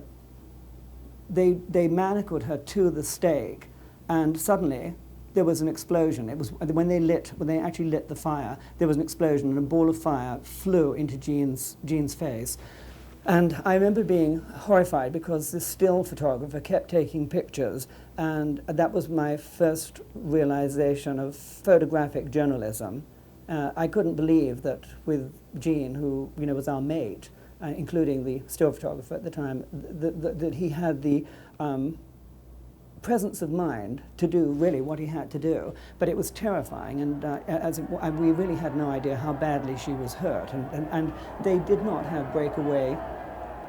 they manacled her to the stake, and suddenly there was an explosion. It was when they actually lit the fire, there was an explosion, and a ball of fire flew into Jean's face. And I remember being horrified, because this still photographer kept taking pictures, and that was my first realization of photographic journalism. I couldn't believe that with Jean, who was our mate, including the still photographer at the time, that he had the presence of mind to do really what he had to do, but it was terrifying, and we really had no idea how badly she was hurt, and they did not have breakaway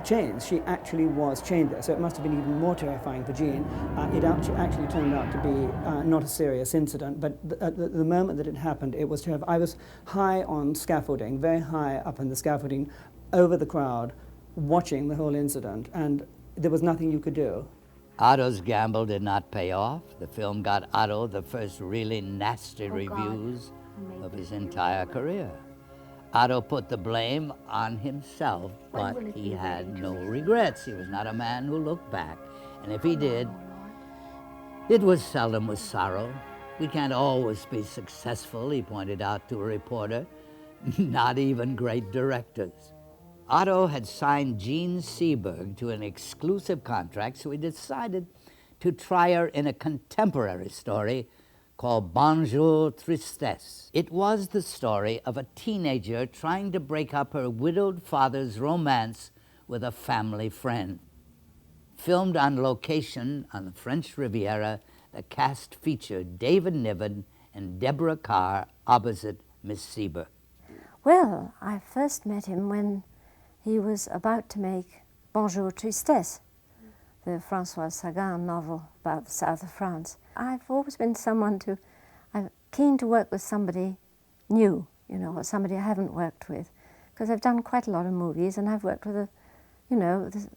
chains. She actually was chained there, so it must have been even more terrifying for Jean. It actually turned out to be not a serious incident, but the moment that it happened, it was terrifying. I was high on scaffolding, very high up in the scaffolding, over the crowd, watching the whole incident, and there was nothing you could do. Otto's gamble did not pay off. The film got Otto the first really nasty reviews of his entire career. Otto put the blame on himself, but he had no regrets. He was not a man who looked back, and if he did, it was seldom with sorrow. We can't always be successful, he pointed out to a reporter, not even great directors. Otto had signed Jean Seberg to an exclusive contract, so he decided to try her in a contemporary story called Bonjour Tristesse. It was the story of a teenager trying to break up her widowed father's romance with a family friend. Filmed on location on the French Riviera, the cast featured David Niven and Deborah Carr opposite Miss Seberg. Well, I first met him when he was about to make Bonjour Tristesse, the François Sagan novel about the south of France. I've always been I'm keen to work with somebody new, you know, or somebody I haven't worked with, because I've done quite a lot of movies and I've worked with a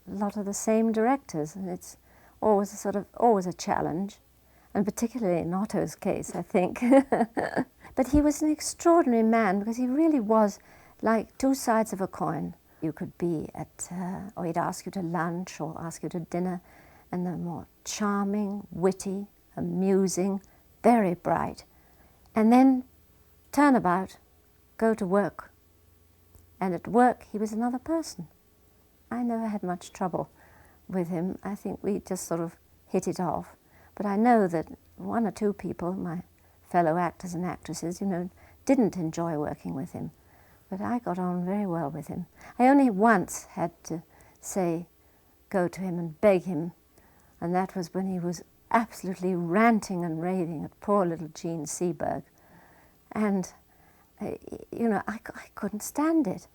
lot of the same directors, and it's always always a challenge, and particularly in Otto's case, I think. But he was an extraordinary man, because he really was like two sides of a coin. You could be or he'd ask you to lunch or ask you to dinner, and they're more charming, witty, amusing, very bright. And then turn about, go to work. And at work, he was another person. I never had much trouble with him. I think we just sort of hit it off. But I know that one or two people, my fellow actors and actresses, didn't enjoy working with him. But I got on very well with him. I only once had to go to him and beg him, and that was when he was absolutely ranting and raving at poor little Jean Seberg. And, I couldn't stand it.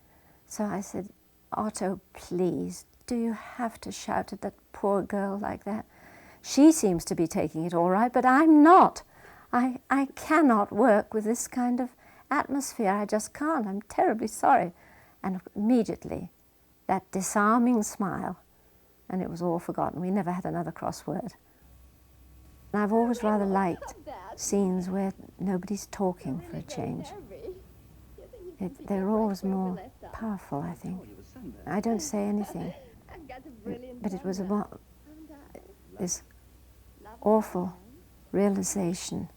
So I said, Otto, please, do you have to shout at that poor girl like that? She seems to be taking it all right, but I'm not. I cannot work with this kind of atmosphere. I just can't. I'm terribly sorry. And immediately, that disarming smile, and it was all forgotten. We never had another crossword. And I've always rather liked scenes where nobody's talking for a change. They're always more powerful, I think. I don't say anything, but it was about this awful realization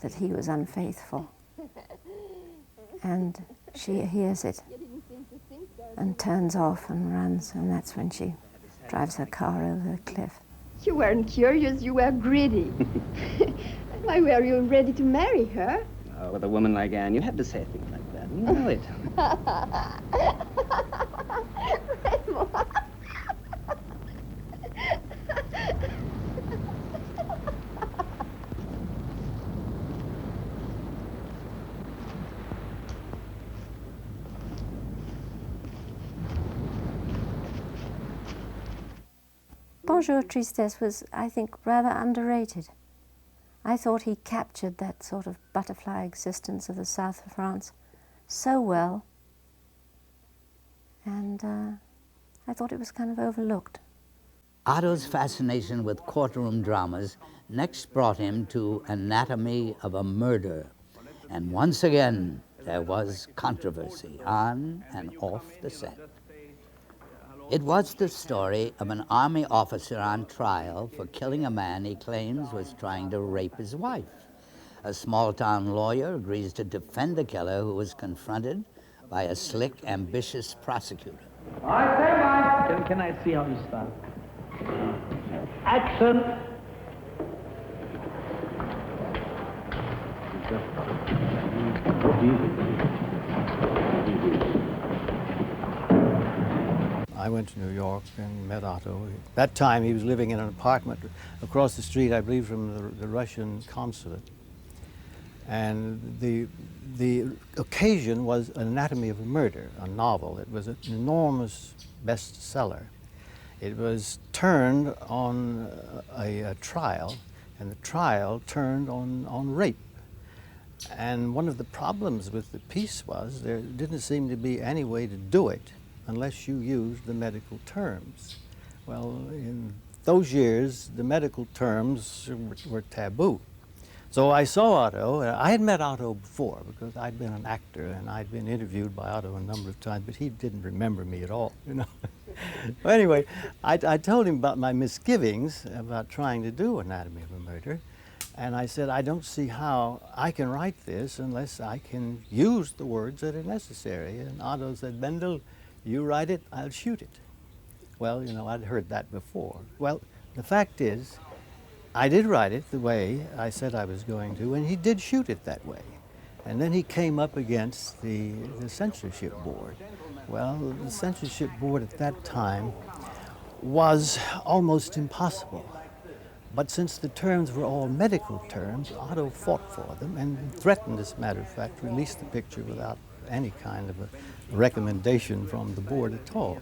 that he was unfaithful. And she hears it and turns off and runs, and that's when she drives her car over the cliff. You weren't curious, you were greedy. Why were you ready to marry her? Oh, with a woman like Anne, you have to say things like that. You know it. Raymond. Bonjour Tristesse was, I think, rather underrated. I thought he captured that sort of butterfly existence of the south of France so well, and I thought it was kind of overlooked. Otto's fascination with courtroom dramas next brought him to Anatomy of a Murder, and once again there was controversy on and off the set. It was the story of an army officer on trial for killing a man he claims was trying to rape his wife. A small-town lawyer agrees to defend the killer, who was confronted by a slick, ambitious prosecutor. All right, stand by. Can I see how you start? Action. I went to New York and met Otto. At that time, he was living in an apartment across the street, I believe, from the Russian consulate. And the occasion was Anatomy of a Murder, a novel. It was an enormous bestseller. It was turned on a trial, and the trial turned on rape. And one of the problems with the piece was there didn't seem to be any way to do it unless you used the medical terms. Well, in those years, the medical terms were taboo. So I saw Otto. I had met Otto before because I'd been an actor and I'd been interviewed by Otto a number of times, but he didn't remember me at all, you know. Well, anyway, I told him about my misgivings about trying to do Anatomy of a Murder, and I said, I don't see how I can write this unless I can use the words that are necessary. And Otto said, Bendel, you write it, I'll shoot it. Well, you know, I'd heard that before. Well, the fact is, I did write it the way I said I was going to, and he did shoot it that way. And then he came up against the censorship board. Well, the censorship board at that time was almost impossible. But since the terms were all medical terms, Otto fought for them and threatened, as a matter of fact, to release the picture without any kind of a recommendation from the board at all.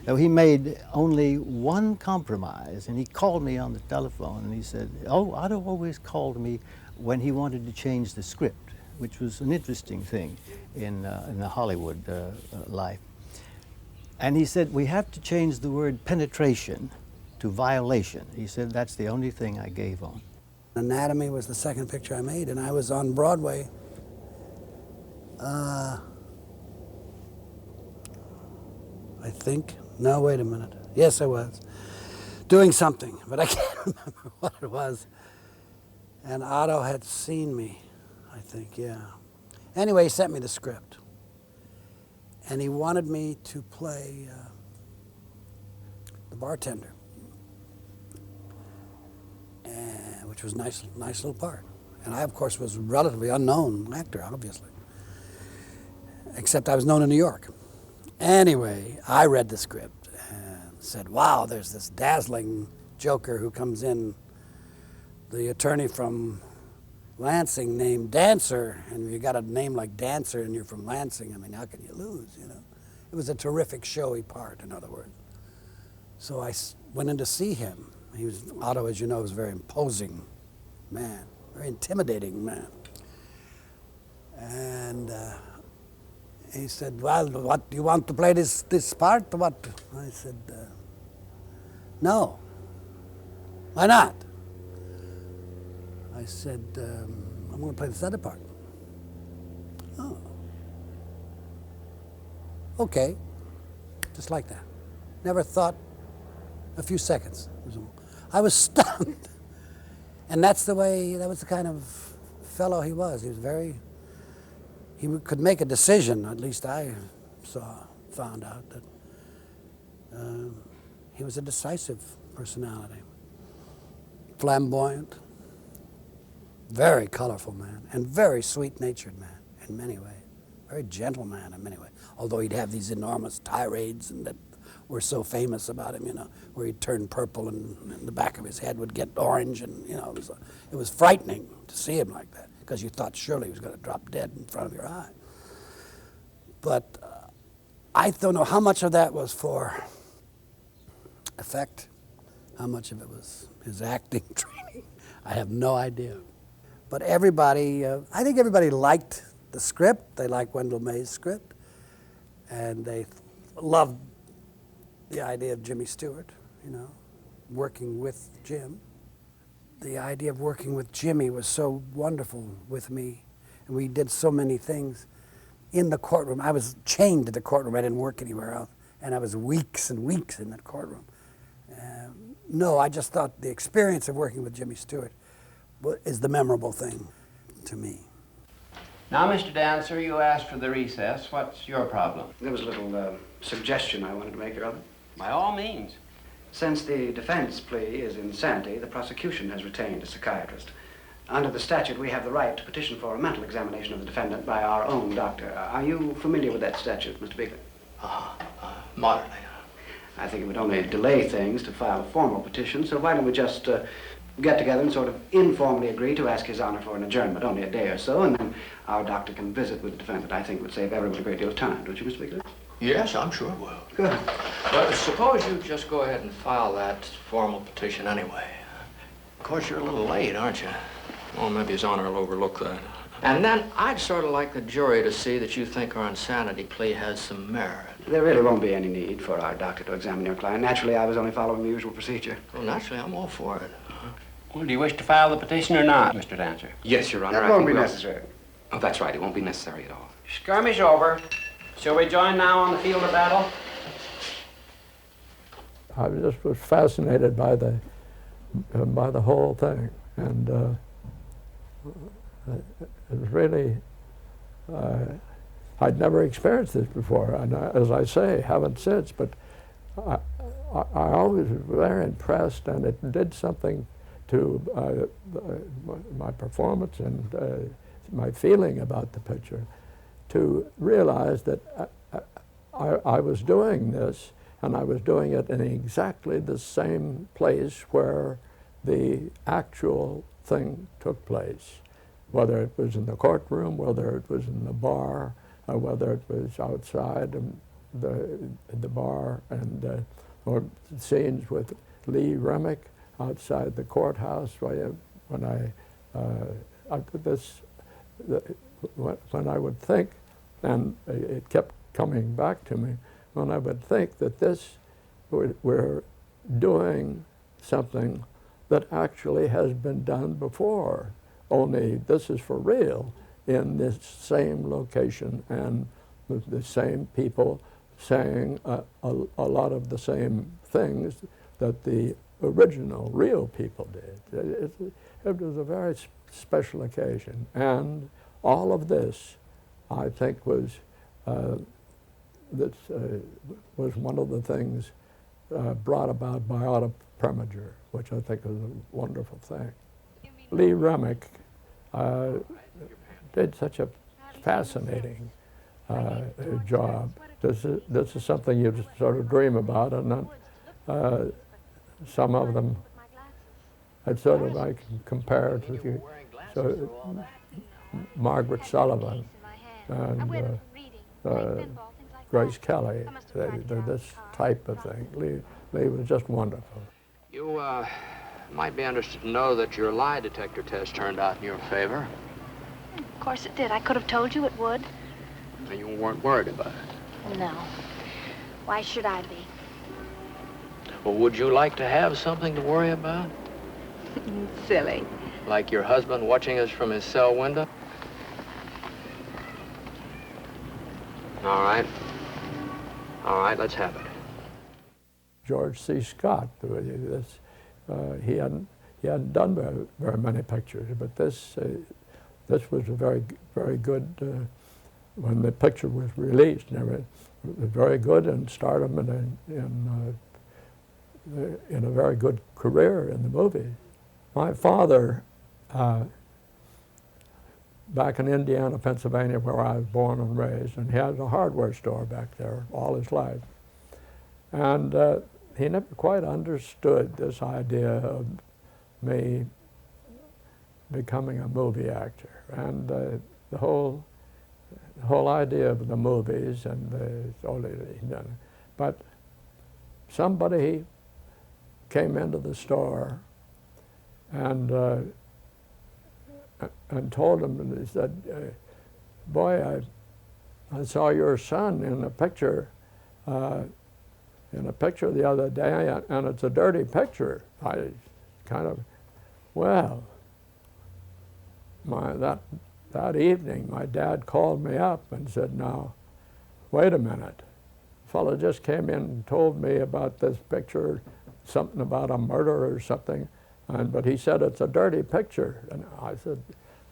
So he made only one compromise, and he called me on the telephone and he said, oh, Otto always called me when he wanted to change the script, which was an interesting thing in the Hollywood life. And he said, we have to change the word penetration to violation. He said, that's the only thing I gave on. Anatomy was the second picture I made, and I was on Broadway. I think. No, wait a minute. Yes, I was. Doing something, but I can't remember what it was. And Otto had seen me, I think, yeah. Anyway, he sent me the script. And he wanted me to play the bartender, which was a nice little part. And I, of course, was a relatively unknown actor, obviously. Except I was known in New York. Anyway, I read the script and said, wow, there's this dazzling joker who comes in, the attorney from Lansing named Dancer, and you got a name like Dancer and you're from Lansing, I mean, how can you lose, you know? It was a terrific, showy part, in other words. So I went in to see him. Otto, as you know, was a very imposing man, very intimidating man. And he said, well, what, do you want to play this part? What? I said, no. Why not? I said, I'm going to play this other part. Oh. Okay. Just like that. Never thought a few seconds. I was stunned. And that's the way, that was the kind of fellow he was. He was very, he could make a decision, at least I found out that he was a decisive personality. Flamboyant, very colorful man, and very sweet-natured man in many ways. Very gentle man in many ways, although he'd have these enormous tirades and that were so famous about him, you know, where he'd turn purple and the back of his head would get orange, and, you know, it was frightening to see him like that, because you thought surely he was going to drop dead in front of your eye. But I don't know how much of that was for effect, how much of it was his acting training. I have no idea. But everybody, I think everybody liked the script. They liked Wendell May's script. And they loved the idea of Jimmy Stewart, you know, working with Jim. The idea of working with Jimmy was so wonderful with me. And we did so many things in the courtroom. I was chained to the courtroom. I didn't work anywhere else. And I was weeks and weeks in that courtroom. No, I just thought the experience of working with Jimmy Stewart is the memorable thing to me. Now, Mr. Dancer, you asked for the recess. What's your problem? There was a little suggestion I wanted to make, Your Honor. By all means. Since the defense plea is insanity, the prosecution has retained a psychiatrist. Under the statute, we have the right to petition for a mental examination of the defendant by our own doctor. Are you familiar with that statute, Mr. Bigler? Moderately. I think it would only delay things to file a formal petition, so why don't we just get together and sort of informally agree to ask His Honor for an adjournment, only a day or so, and then our doctor can visit with the defendant. I think it would save everyone a great deal of time, don't you, Mr. Bigelow? Yes, I'm sure it will. Good. But suppose you just go ahead and file that formal petition anyway. Of course, you're a little late, aren't you? Well, maybe His Honor will overlook that. And then I'd sort of like the jury to see that you think our insanity plea has some merit. There really won't be any need for our doctor to examine your client. Naturally, I was only following the usual procedure. Well, naturally, I'm all for it. Well, do you wish to file the petition or not, Mr. Dancer? Yes, Your Honor. That won't be necessary. Oh, that's right. It won't be necessary at all. Skirmish over. Shall we join now on the field of battle? I just was fascinated by the whole thing, and it was really, I'd never experienced this before, and as I say, haven't since, but I always was very impressed, and it did something to my performance and my feeling about the picture, to realize that I was doing this, and I was doing it in exactly the same place where the actual thing took place, whether it was in the courtroom, whether it was in the bar, or whether it was outside the bar, and or scenes with Lee Remick outside the courthouse. When I would think, and it kept coming back to me, when I would think that we're doing something that actually has been done before, only this is for real in this same location and with the same people saying a lot of the same things that the original real people did. It was a very special occasion, and all of this, I think, was was one of the things brought about by Otto Preminger, which I think was a wonderful thing. Lee Remick did such a fascinating job. This is something you just sort of dream about, and then some of them I'd sort of like compare to Margaret Sullivan and Grace Kelly, this type of thing. Lee was just wonderful. You might be interested to know that your lie detector test turned out in your favor. Of course it did. I could have told you it would. And you weren't worried about it. No. Why should I be? Well, would you like to have something to worry about? Silly. Like your husband watching us from his cell window? All right. All right, let's have it. George C. Scott, he hadn't done very many pictures, but this was a very good. When the picture was released, and everything, it was very good, and started him in a very good career in the movies. My father, back in Indiana, Pennsylvania, where I was born and raised, and he had a hardware store back there all his life. And he never quite understood this idea of me becoming a movie actor. And the whole idea of the movies and but somebody came into the store and told him, and he said, "Boy, I saw your son in a picture the other day, and it's a dirty picture." I kind of, well, that evening, my dad called me up and said, "Now, wait a minute. The fellow just came in and told me about this picture, something about a murder or something, but he said it's a dirty picture." And I said,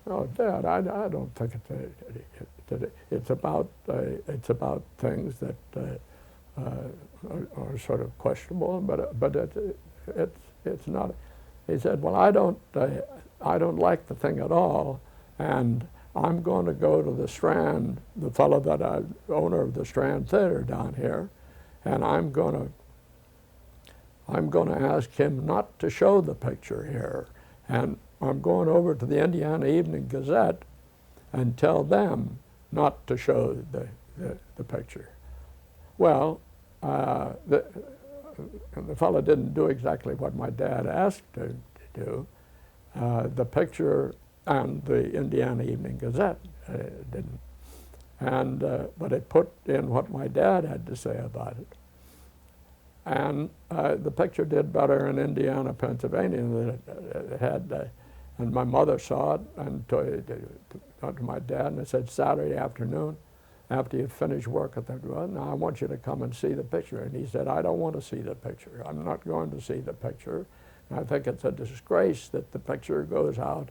"Oh, Dad, I don't think it's about things that are sort of questionable, but it's not." He said, "Well, I don't like the thing at all, and I'm going to go to the Strand, the fellow owner of the Strand Theater down here, and I'm going to I'm going to ask him not to show the picture here. And I'm going over to the Indiana Evening Gazette and tell them not to show the picture. Well, the fellow didn't do exactly what my dad asked him to do. The picture and the Indiana Evening Gazette didn't. And, but it put in what my dad had to say about it. And the picture did better in Indiana, Pennsylvania than it had. And my mother saw it and talked to my dad, and I said, Saturday afternoon, after you finish work at the, well, now I want you to come and see the picture. And he said, I don't want to see the picture. I'm not going to see the picture. And I think it's a disgrace that the picture goes out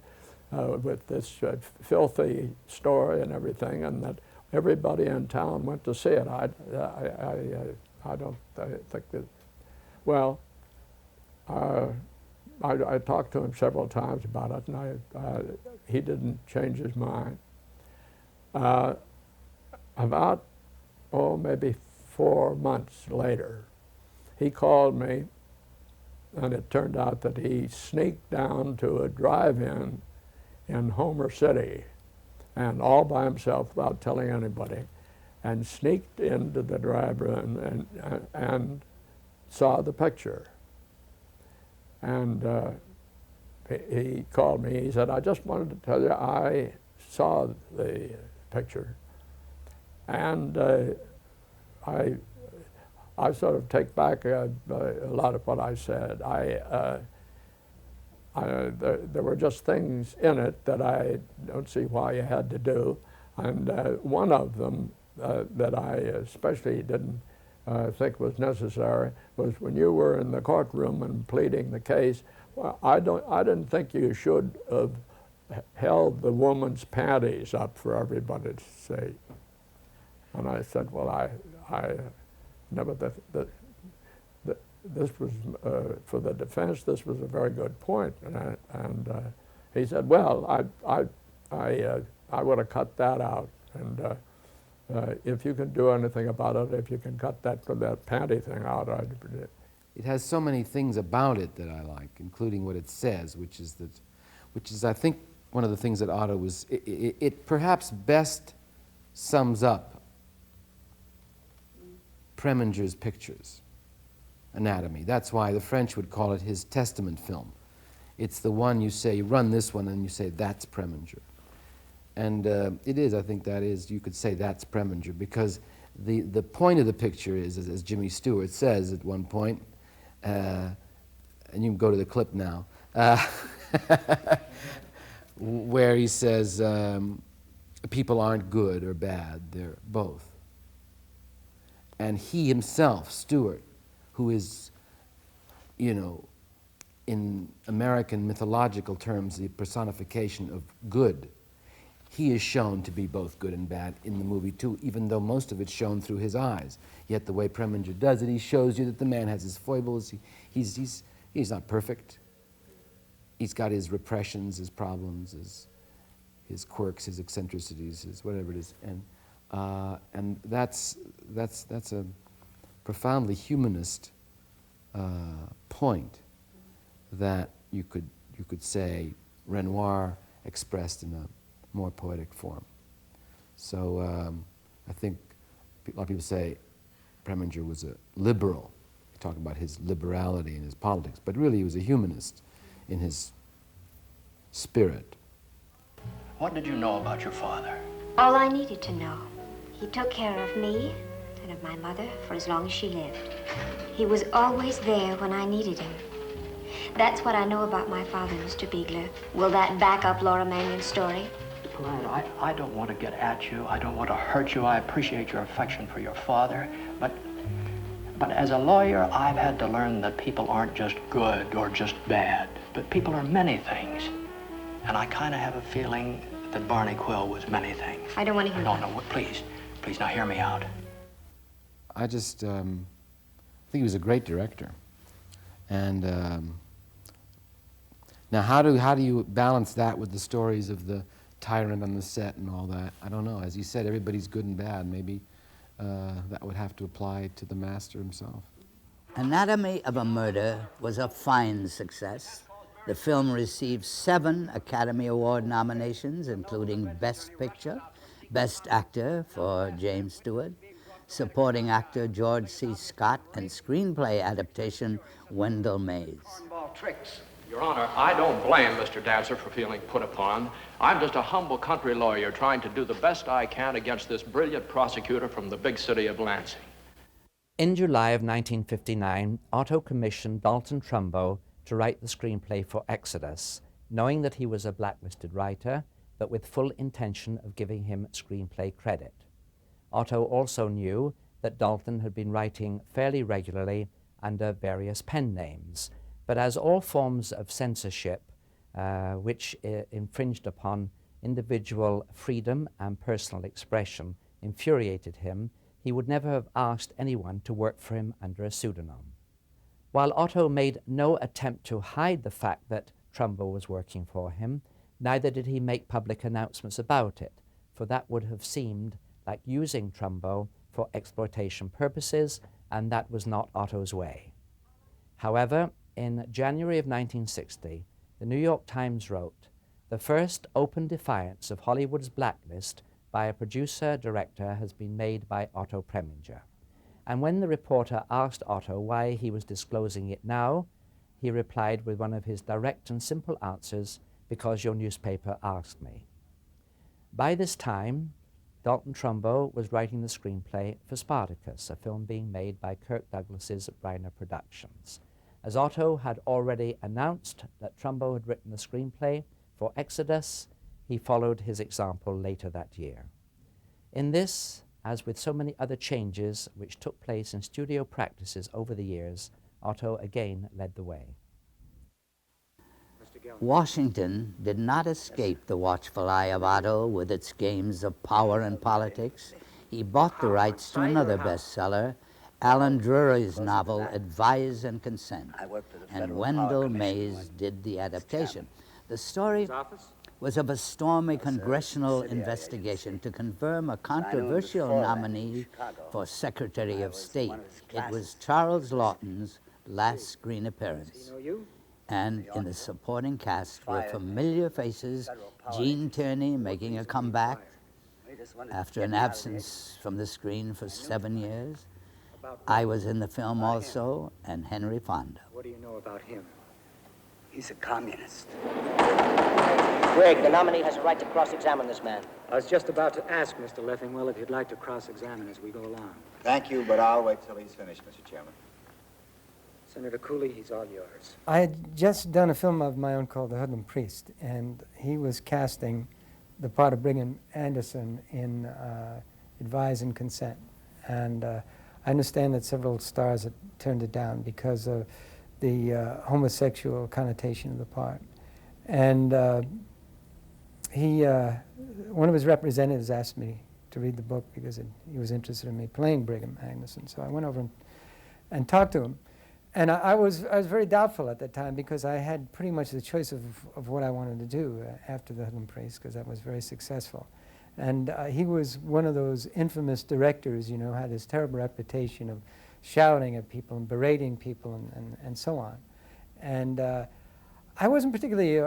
with this filthy story and everything, and that everybody in town went to see it. I don't think that, well, I talked to him several times about it, and he didn't change his mind. About, maybe 4 months later, he called me, and it turned out that he sneaked down to a drive-in in Homer City, and all by himself without telling anybody, and sneaked into the drive-in and saw the picture. And he called me, he said, I just wanted to tell you I saw the picture. And I sort of take back a lot of what I said. There were just things in it that I don't see why you had to do. And one of them that I especially didn't think was necessary was when you were in the courtroom and pleading the case. Well, I didn't think you should have held the woman's panties up for everybody to see. And I said, well, I never, this was, for the defense, this was a very good point. And he said, well, I would have cut that out. And if you can do anything about it, if you can cut that panty thing out, I'd do it. It has so many things about it that I like, including what it says, which is I think one of the things that Otto was, it perhaps best sums up Preminger's pictures, anatomy. That's why the French would call it his testament film. It's the one you say, you run this one and you say, that's Preminger. And it is, I think that is, you could say that's Preminger, because the point of the picture is, as Jimmy Stewart says at one point, and you can go to the clip now, where he says, people aren't good or bad, they're both. And he himself, Stewart, who is, you know, in American mythological terms, the personification of good, he is shown to be both good and bad in the movie too, even though most of it's shown through his eyes. Yet the way Preminger does it, he shows you that the man has his foibles. He's not perfect. He's got his repressions, his problems, his quirks, his eccentricities, his whatever it is. And that's a profoundly humanist point that you could say Renoir expressed in a more poetic form. So I think a lot of people say Preminger was a liberal. They talk about his liberality in his politics, but really he was a humanist in his spirit. What did you know about your father? All I needed to know. He took care of me and of my mother for as long as she lived. He was always there when I needed him. That's what I know about my father, Mr. Biegler. Will that back up Laura Mannion's story? Glenn, I don't want to get at you. I don't want to hurt you. I appreciate your affection for your father. But as a lawyer, I've had to learn that people aren't just good or just bad, but people are many things. And I kind of have a feeling that Barney Quill was many things. I don't want to hear that. No, please. Please, now hear me out. I just think he was a great director. And now how do you balance that with the stories of the tyrant on the set and all that? I don't know. As you said, everybody's good and bad. Maybe that would have to apply to the master himself. Anatomy of a Murder was a fine success. The film received 7 Academy Award nominations, including Best Picture, Best Actor for James Stewart, Supporting Actor George C. Scott, and Screenplay Adaptation Wendell Mays. Tricks. Your Honor, I don't blame Mr. Dancer for feeling put upon. I'm just a humble country lawyer trying to do the best I can against this brilliant prosecutor from the big city of Lansing. In July of 1959, Otto commissioned Dalton Trumbo to write the screenplay for Exodus, knowing that he was a blacklisted writer, but with full intention of giving him screenplay credit. Otto also knew that Dalton had been writing fairly regularly under various pen names, but as all forms of censorship, which infringed upon individual freedom and personal expression, infuriated him, he would never have asked anyone to work for him under a pseudonym. While Otto made no attempt to hide the fact that Trumbo was working for him, neither did he make public announcements about it, for that would have seemed like using Trumbo for exploitation purposes, and that was not Otto's way. However, in January of 1960, the New York Times wrote, "The first open defiance of Hollywood's blacklist by a producer-director has been made by Otto Preminger." And when the reporter asked Otto why he was disclosing it now, he replied with one of his direct and simple answers, "Because your newspaper asked me." By this time, Dalton Trumbo was writing the screenplay for Spartacus, a film being made by Kirk Douglas's Reiner Productions. As Otto had already announced that Trumbo had written the screenplay for Exodus, he followed his example later that year. In this, as with so many other changes which took place in studio practices over the years, Otto again led the way. Washington did not escape the watchful eye of Otto with its games of power and politics. He bought the rights to another bestseller, Alan Drury's novel Advise and Consent, and Wendell Mays did the adaptation. The story was of a stormy congressional investigation to confirm a controversial nominee for Secretary of State. It was Charles Lawton's last screen appearance. And in the supporting cast were familiar faces, Gene Tierney making a comeback after an absence from the screen for 7 years. I was in the film also, and Henry Fonda. What do you know about him? He's a communist. Greg, the nominee has a right to cross-examine this man. I was just about to ask Mr. Leffingwell if he'd like to cross-examine as we go along. Thank you, but I'll wait till he's finished, Mr. Chairman. Senator Cooley, he's all yours. I had just done a film of my own called The Hoodlum Priest, and he was casting the part of Brigham Anderson in Advise and Consent. And I understand that several stars had turned it down because of the homosexual connotation of the part. And one of his representatives asked me to read the book because he was interested in me playing Brigham Anderson. So I went over and talked to him. And I was very doubtful at that time because I had pretty much the choice of what I wanted to do after The Hoodlum Priest, because that was very successful. And he was one of those infamous directors, you know, had this terrible reputation of shouting at people and berating people and so on. And I wasn't particularly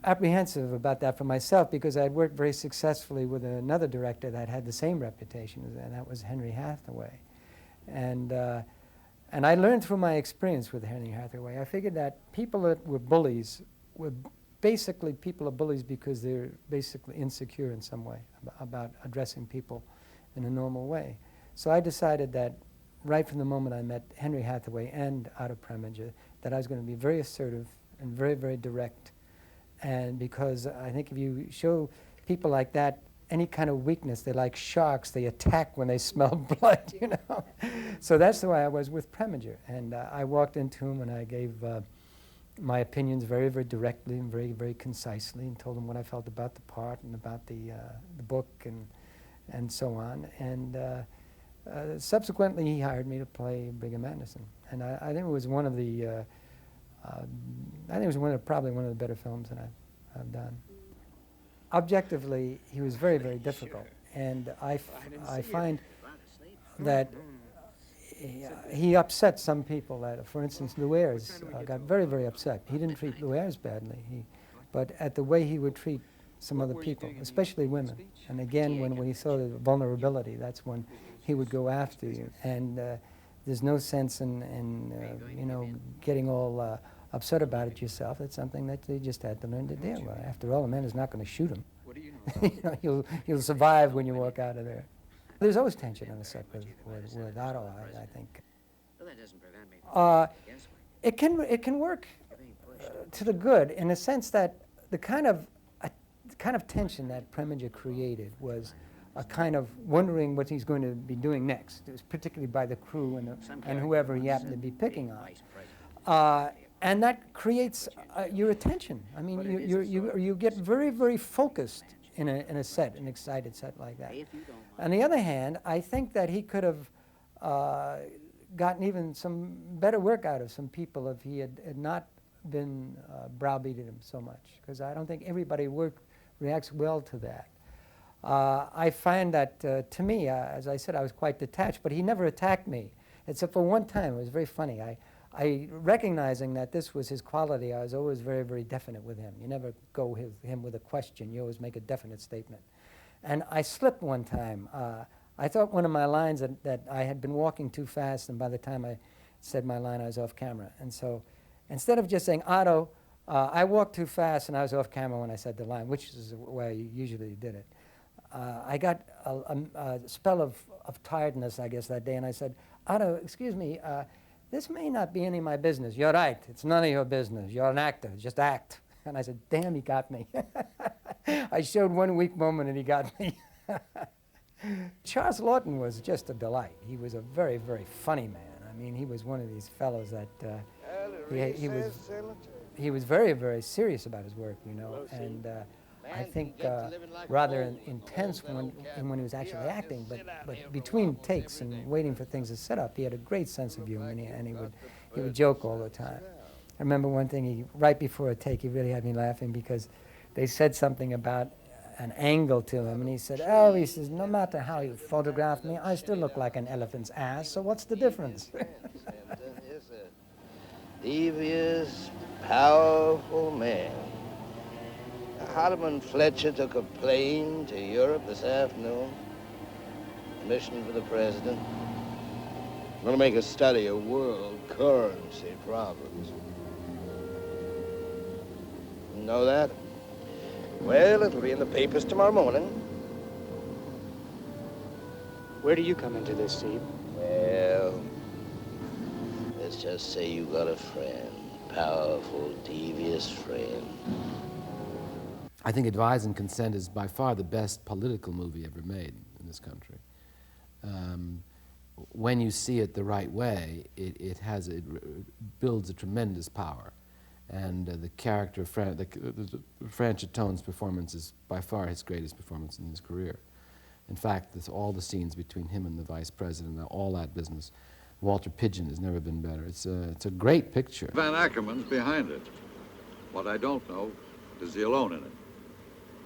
apprehensive about that for myself because I had worked very successfully with another director that had the same reputation, and that was Henry Hathaway. And I learned through my experience with Henry Hathaway, I figured that people that were bullies were basically people are bullies because they're basically insecure in some way about addressing people in a normal way. So I decided that right from the moment I met Henry Hathaway and Otto Preminger that I was going to be very assertive and very, very direct. And because I think if you show people like that any kind of weakness, they're like sharks, they attack when they smell blood, you know. So that's the way I was with Preminger. And I walked into him and I gave my opinions very, very directly and very, very concisely and told him what I felt about the part and about the book and so on. And subsequently he hired me to play Brigham Anderson. And I think it was one of the, probably one of the better films that I've done. Objectively, he was very, very difficult. And I find that he upset some people. That, for instance, Luairs got very, very upset. He didn't treat Luairs badly, but at the way he would treat some other people, especially women. And again, when he saw the vulnerability, that's when he would go after you. And there's no sense in you know, getting all upset about it yourself. It's something that you just had to learn to deal with. After all, a man is not going to shoot him. You know, you'll survive when you walk out of there. There's always tension on the set with Otto, I think. Well, that doesn't prevent me. It can work to the good in the sense that the kind of tension that Preminger created was a kind of wondering what he's going to be doing next. It was particularly by the crew and whoever he happened to be picking on. And that creates your attention. I mean, you get very, very focused in a set, an excited set like that. On the other hand, I think that he could have gotten even some better work out of some people if he had not been browbeating him so much, because I don't think everybody reacts well to that. I find that, to me, as I said, I was quite detached, but he never attacked me, except for one time. It was very funny. I recognizing that this was his quality, I was always very, very definite with him. You never go him with a question. You always make a definite statement. And I slipped one time. I thought one of my lines that I had been walking too fast, and by the time I said my line, I was off camera. And so instead of just saying, Otto, I walked too fast and I was off camera when I said the line, which is the way I usually did it. I got a spell of tiredness, I guess, that day, and I said, Otto, excuse me, this may not be any of my business. You're right, it's none of your business. You're an actor, just act. And I said, damn, he got me. I showed one weak moment and he got me. Charles Lawton was just a delight. He was a very, very funny man. I mean, he was one of these fellows that he was very, very serious about his work, you know, and I think rather intense when he was actually acting, but between takes and waiting for things to set up, he had a great sense of humor, and he would joke all the time. I remember one thing, right before a take, he really had me laughing because they said something about an angle to him, and he said, oh, he says, no matter how you photograph me, I still look like an elephant's ass, so what's the difference? Devious, powerful man. Hardeman Fletcher took a plane to Europe this afternoon. Mission for the president. I'm going to make a study of world currency problems. You know that? Well, it'll be in the papers tomorrow morning. Where do you come into this, Steve? Well, let's just say you got a friend. Powerful, devious friend. I think Advise and Consent is by far the best political movie ever made in this country. When you see it the right way, it builds a tremendous power. And the character, Franchitone's performance is by far his greatest performance in his career. In fact, all the scenes between him and the vice president, all that business, Walter Pidgeon has never been better. It's a great picture. Van Ackerman's behind it. What I don't know is he alone in it.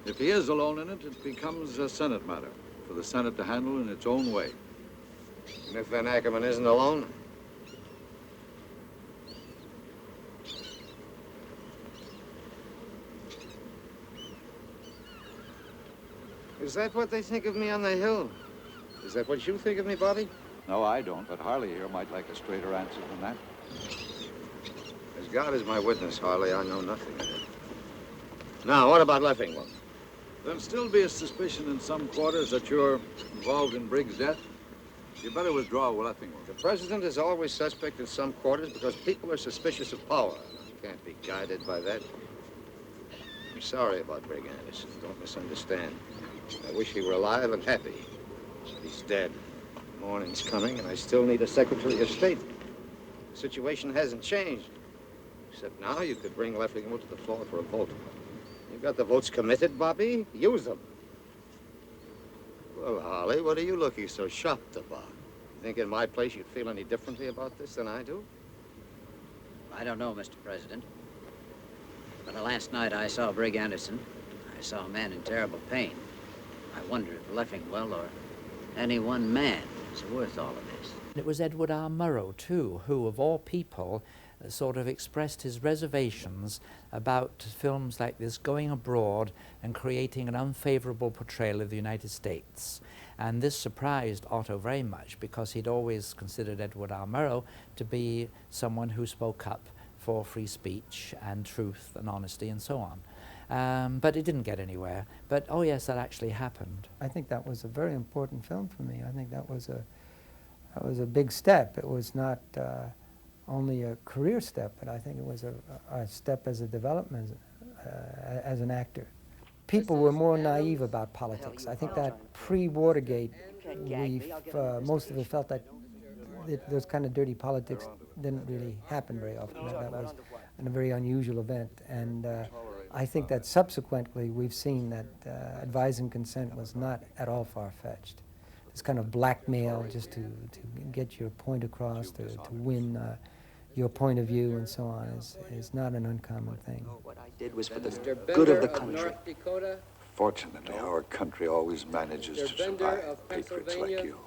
If he is alone in it, it becomes a Senate matter for the Senate to handle in its own way. And if Van Ackerman isn't alone? Is that what they think of me on the Hill? Is that what you think of me, Bobby? No, I don't, but Harley here might like a straighter answer than that. As God is my witness, Harley, I know nothing of it. Now, what about Leffingwell? There'll still be a suspicion in some quarters that you're involved in Briggs' death. You better withdraw Leffingwell. The president is always suspect in some quarters because people are suspicious of power. You can't be guided by that. I'm sorry about Briggs Anderson. Don't misunderstand. I wish he were alive and happy. But he's dead. Morning's coming, and I still need a Secretary of State. The situation hasn't changed. Except now you could bring Leffingwell to the floor for a vote. You've got the votes committed, Bobby. Use them. Well, Harley, what are you looking so shocked about? You think in my place you'd feel any differently about this than I do? I don't know, Mr. President. But last night I saw Briggs Anderson. I saw a man in terrible pain. I wonder if Leffingwell or any one man is worth all of this. It was Edward R. Murrow, too, who, of all people, sort of expressed his reservations about films like this going abroad and creating an unfavorable portrayal of the United States. And this surprised Otto very much because he'd always considered Edward R. Murrow to be someone who spoke up for free speech and truth and honesty and so on. But it didn't get anywhere. But oh yes, that actually happened. I think that was a very important film for me. I think that was a big step. It was not only a career step, but I think it was a step as a development as an actor. People were more naive about politics. I think that pre-Watergate, most of us felt that those kind of dirty politics didn't really happen very often. That was a very unusual event. And I think that subsequently we've seen that advise and consent was not at all far-fetched. This kind of blackmail just to get your point across, to win your point of view and so on is not an uncommon thing. What I did was for the good of the country. Fortunately, our country always manages to survive patriots like you.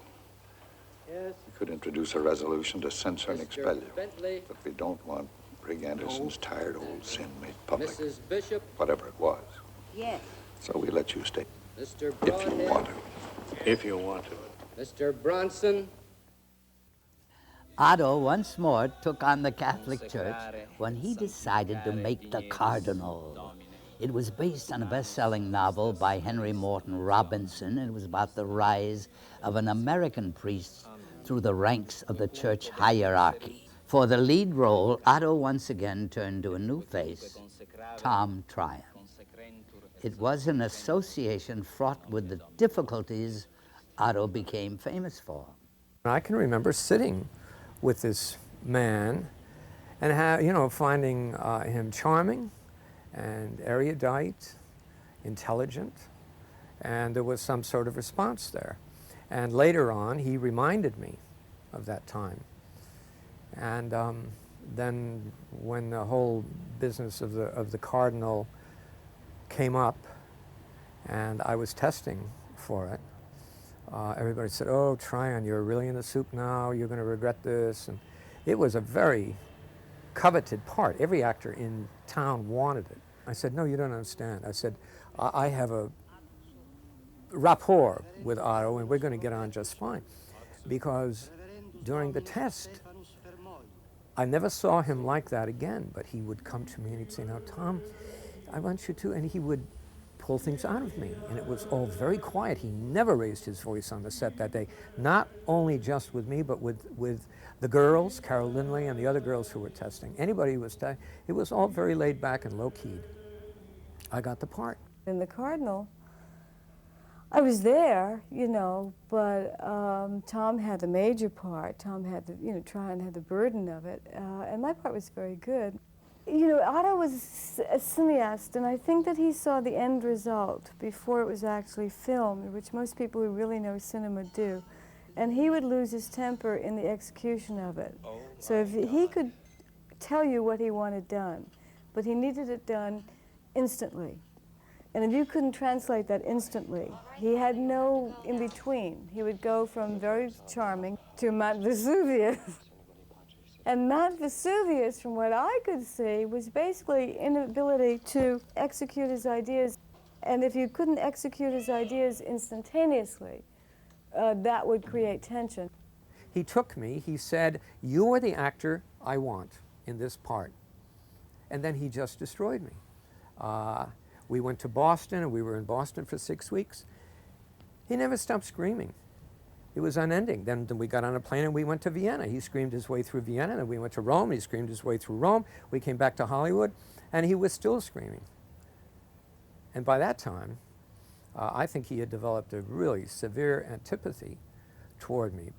Yes. We could introduce a resolution to censor and expel you, but we don't want Brig Anderson's tired old sin made public, Mrs. Bishop. whatever it was. Yes. So we let you stay, Mr. if you want to. If you want to. Mr. Bronson. Otto once more took on the Catholic Church when he decided to make The Cardinal. It was based on a best-selling novel by Henry Morton Robinson. It was about the rise of an American priest through the ranks of the church hierarchy. For the lead role, Otto once again turned to a new face, Tom Tryon. It was an association fraught with the difficulties Otto became famous for. I can remember sitting with this man and finding him charming and erudite, intelligent, and there was some sort of response there. And later on, he reminded me of that time. And then when the whole business of the Cardinal came up and I was testing for it, everybody said, "Oh, Tryon, you're really in the soup now, you're going to regret this." And it was a very coveted part. Every actor in town wanted it. I said, "No, you don't understand." I said, I have a rapport with Otto and we're going to get on just fine. Because during the test, I never saw him like that again, but he would come to me and he'd say, "Now, Tom, I want you to," and he would pull things out of me. And it was all very quiet. He never raised his voice on the set that day, not only just with me, but with the girls, Carol Lindley and the other girls who were testing. Anybody who was testing, it was all very laid back and low-keyed. I got the part. In The Cardinal, I was there, but Tom had the major part. Tom had the, Tryon had the burden of it, and my part was very good. Otto was a cineast, and I think that he saw the end result before it was actually filmed, which most people who really know cinema do. And he would lose his temper in the execution of it. So if he could tell you what he wanted done, but he needed it done instantly. And if you couldn't translate that instantly, he had no in-between. He would go from very charming to Mount Vesuvius. And Mount Vesuvius, from what I could see, was basically inability to execute his ideas. And if you couldn't execute his ideas instantaneously, that would create tension. He took me, he said, "You are the actor I want in this part." And then he just destroyed me. We went to Boston, and we were in Boston for 6 weeks. He never stopped screaming. It was unending. Then we got on a plane and we went to Vienna. He screamed his way through Vienna. Then we went to Rome. He screamed his way through Rome. We came back to Hollywood, and he was still screaming. And by that time, I think he had developed a really severe antipathy toward me.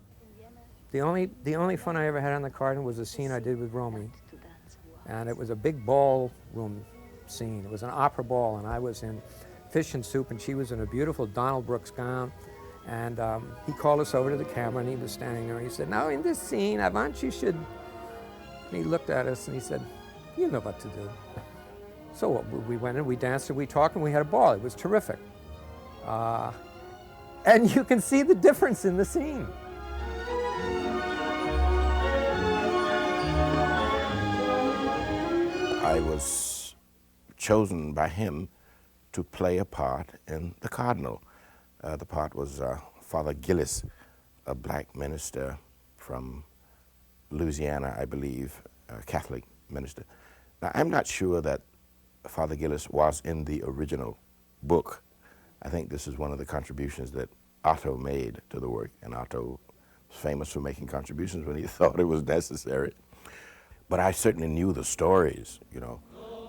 The only fun I ever had on The Cardinal was a scene I did with Romy. And it was a big ballroom scene. It was an opera ball, and I was in fish and soup, and she was in a beautiful Donald Brooks gown. And he called us over to the camera, and he was standing there, and he said, "Now, in this scene, I want you should..." And he looked at us, and he said, "You know what to do." So we went in, we danced, and we talked, and we had a ball. It was terrific. And you can see the difference in the scene. I was chosen by him to play a part in The Cardinal. The part was Father Gillis, a black minister from Louisiana, I believe, a Catholic minister. Now, I'm not sure that Father Gillis was in the original book. I think this is one of the contributions that Otto made to the work, and Otto was famous for making contributions when he thought it was necessary. But I certainly knew the stories, you know,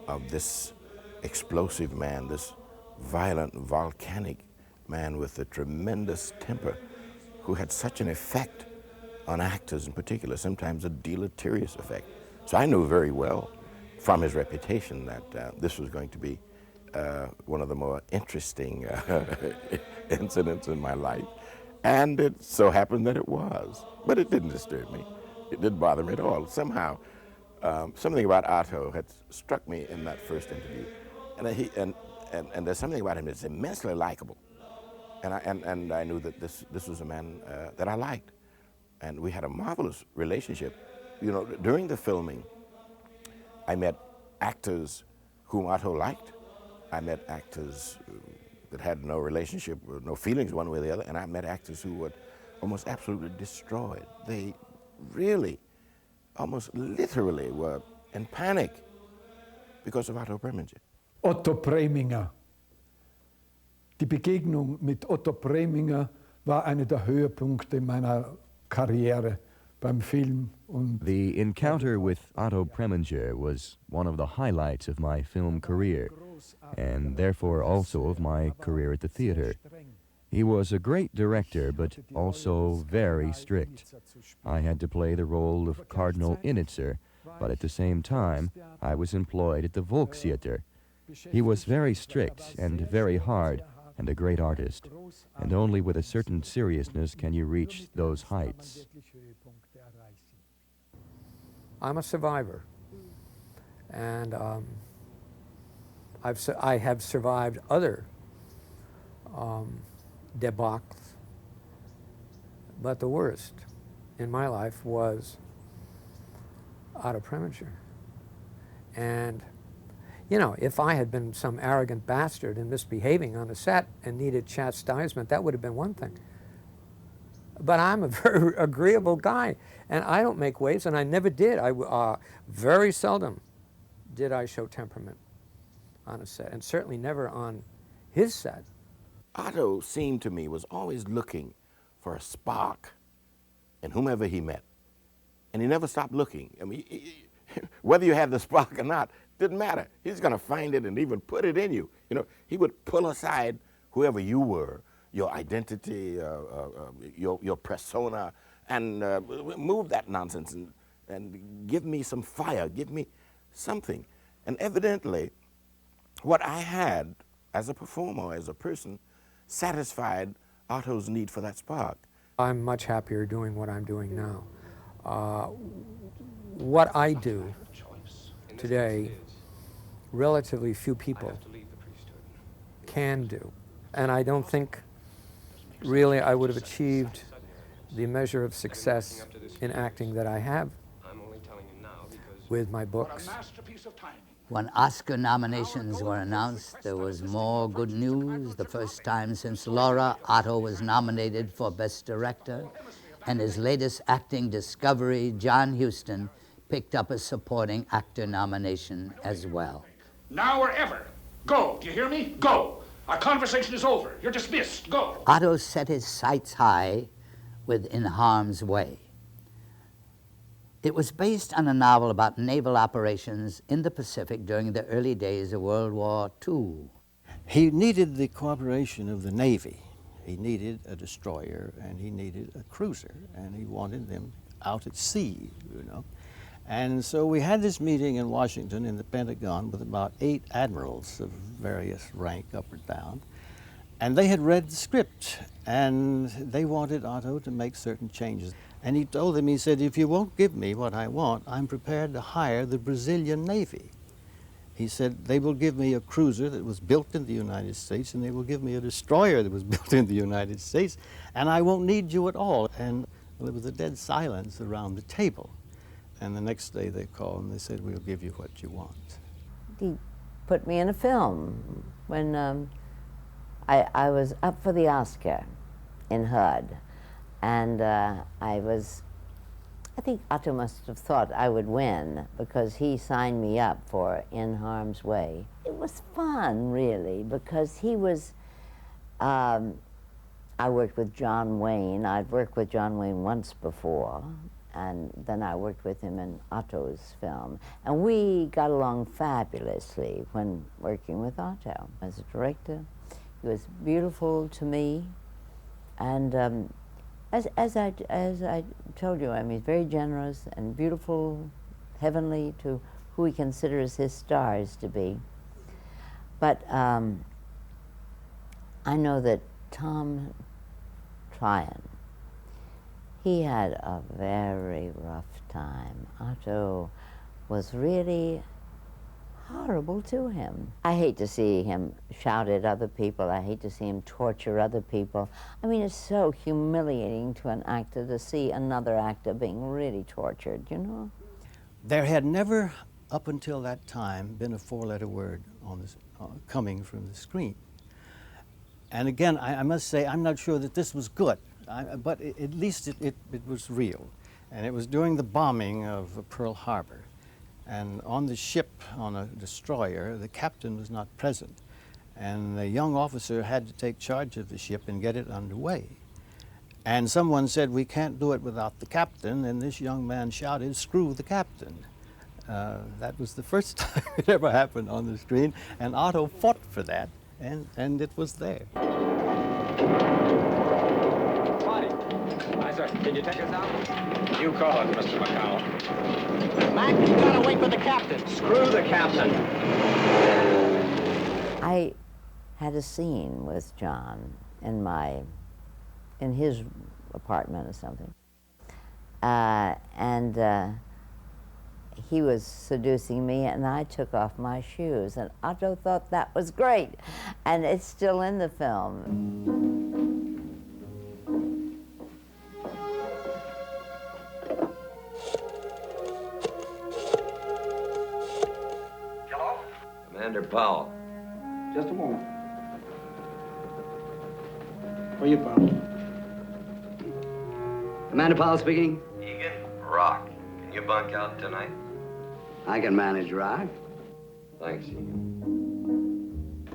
of this explosive man, this violent, volcanic man with a tremendous temper who had such an effect on actors in particular, sometimes a deleterious effect. So I knew very well from his reputation that this was going to be one of the more interesting incidents in my life. And it so happened that it was. But it didn't disturb me. It didn't bother me at all. Somehow, something about Otto had struck me in that first interview. And there's something about him that's immensely likable. And I knew that this was a man that I liked. And we had a marvelous relationship. You know, during the filming, I met actors whom Otto liked. I met actors that had no relationship, no feelings one way or the other, and I met actors who were almost absolutely destroyed. They really, almost literally, were in panic because of Otto Preminger. Otto Preminger. Die Begegnung mit Otto Preminger war einer der Höhepunkte meiner Karriere beim Film. The encounter with Otto Preminger was one of the highlights of my film career, and therefore also of my career at the theater. He was a great director, but also very strict. I had to play the role of Cardinal Innitzer, but at the same time, I was employed at the Volkstheater. He was very strict and very hard, and a great artist, and only with a certain seriousness can you reach those heights. I'm a survivor, and I have survived other debacles, but the worst in my life was Otto Preminger. And you know, if I had been some arrogant bastard and misbehaving on a set and needed chastisement, that would have been one thing. But I'm a very agreeable guy, and I don't make waves, and I never did. Very seldom did I show temperament on a set, and certainly never on his set. Otto seemed to me was always looking for a spark in whomever he met, and he never stopped looking. I mean, whether you had the spark or not, didn't matter. He's going to find it and even put it in you. You know, he would pull aside whoever you were, your identity, your persona, and move that nonsense and give me some fire, give me something. And evidently, what I had as a performer, as a person, satisfied Otto's need for that spark. I'm much happier doing what I'm doing now. What I do today, relatively few people can do. And I don't think really I would have achieved the measure of success in acting that I have with my books. When Oscar nominations were announced, there was more good news. The first time since Laura, Otto was nominated for Best Director, and his latest acting discovery, John Huston, picked up a supporting actor nomination as well. Now or ever. Go. Do you hear me? Go. Our conversation is over. You're dismissed. Go. Otto set his sights high with In Harm's Way. It was based on a novel about naval operations in the Pacific during the early days of World War II. He needed the cooperation of the Navy. He needed a destroyer and he needed a cruiser, and he wanted them out at sea, you know. And so we had this meeting in Washington in the Pentagon with about 8 admirals of various rank up or down. And they had read the script, and they wanted Otto to make certain changes. And he told them, he said, if you won't give me what I want, I'm prepared to hire the Brazilian Navy. He said, they will give me a cruiser that was built in the United States, and they will give me a destroyer that was built in the United States, and I won't need you at all. And there was a dead silence around the table. And the next day they called and they said, we'll give you what you want. He put me in a film when I was up for the Oscar in HUD. And I think Otto must have thought I would win because he signed me up for In Harm's Way. It was fun, really, because he was, I worked with John Wayne. I'd worked with John Wayne once before, and then I worked with him in Otto's film. And we got along fabulously when working with Otto. As a director, he was beautiful to me, and as I told you, I mean, he's very generous and beautiful, heavenly to who he considers his stars to be. But I know that Tom Tryon, he had a very rough time. Otto was really horrible to him. I hate to see him shout at other people. I hate to see him torture other people. I mean, it's so humiliating to an actor to see another actor being really tortured, you know? There had never, up until that time, been a four-letter word on this, coming from the screen. And again, I must say, I'm not sure that this was good, but at least it was real. And it was during the bombing of Pearl Harbor. And on the ship, on a destroyer, the captain was not present. And the young officer had to take charge of the ship and get it underway. And someone said, we can't do it without the captain, and this young man shouted, screw the captain. That was the first time it ever happened on the screen, and Otto fought for that, and it was there. Hi, sir. Can you take us out? You call it, Mr. McConnell. Mac, you gotta wait for the captain. Screw the captain. I had a scene with John in his apartment or something. He was seducing me, and I took off my shoes, and Otto thought that was great, and it's still in the film. Commander Powell. Just a moment. Where are you, Powell? Commander Powell speaking. Egan, Rock. Can you bunk out tonight? I can manage, Rock. Thanks, Egan.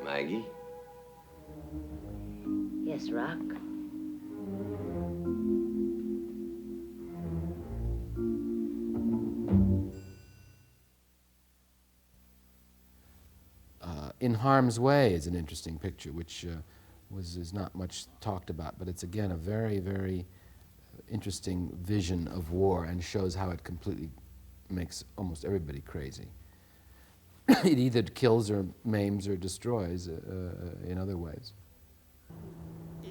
Maggie? Yes, Rock? In Harm's Way is an interesting picture, which is not much talked about, but it's again a very, very interesting vision of war and shows how it completely makes almost everybody crazy. It either kills or maims or destroys in other ways.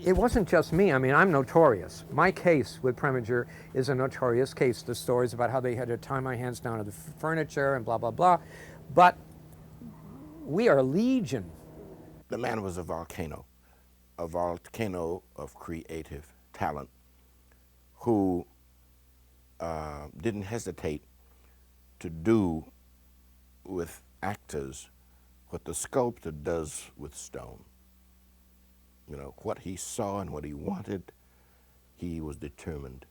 It wasn't just me. I mean, I'm notorious. My case with Preminger is a notorious case. The stories about how they had to tie my hands down to the furniture and blah, blah, blah. But we are legion. The man was a volcano of creative talent who didn't hesitate to do with actors what the sculptor does with stone. You know, what he saw and what he wanted, he was determined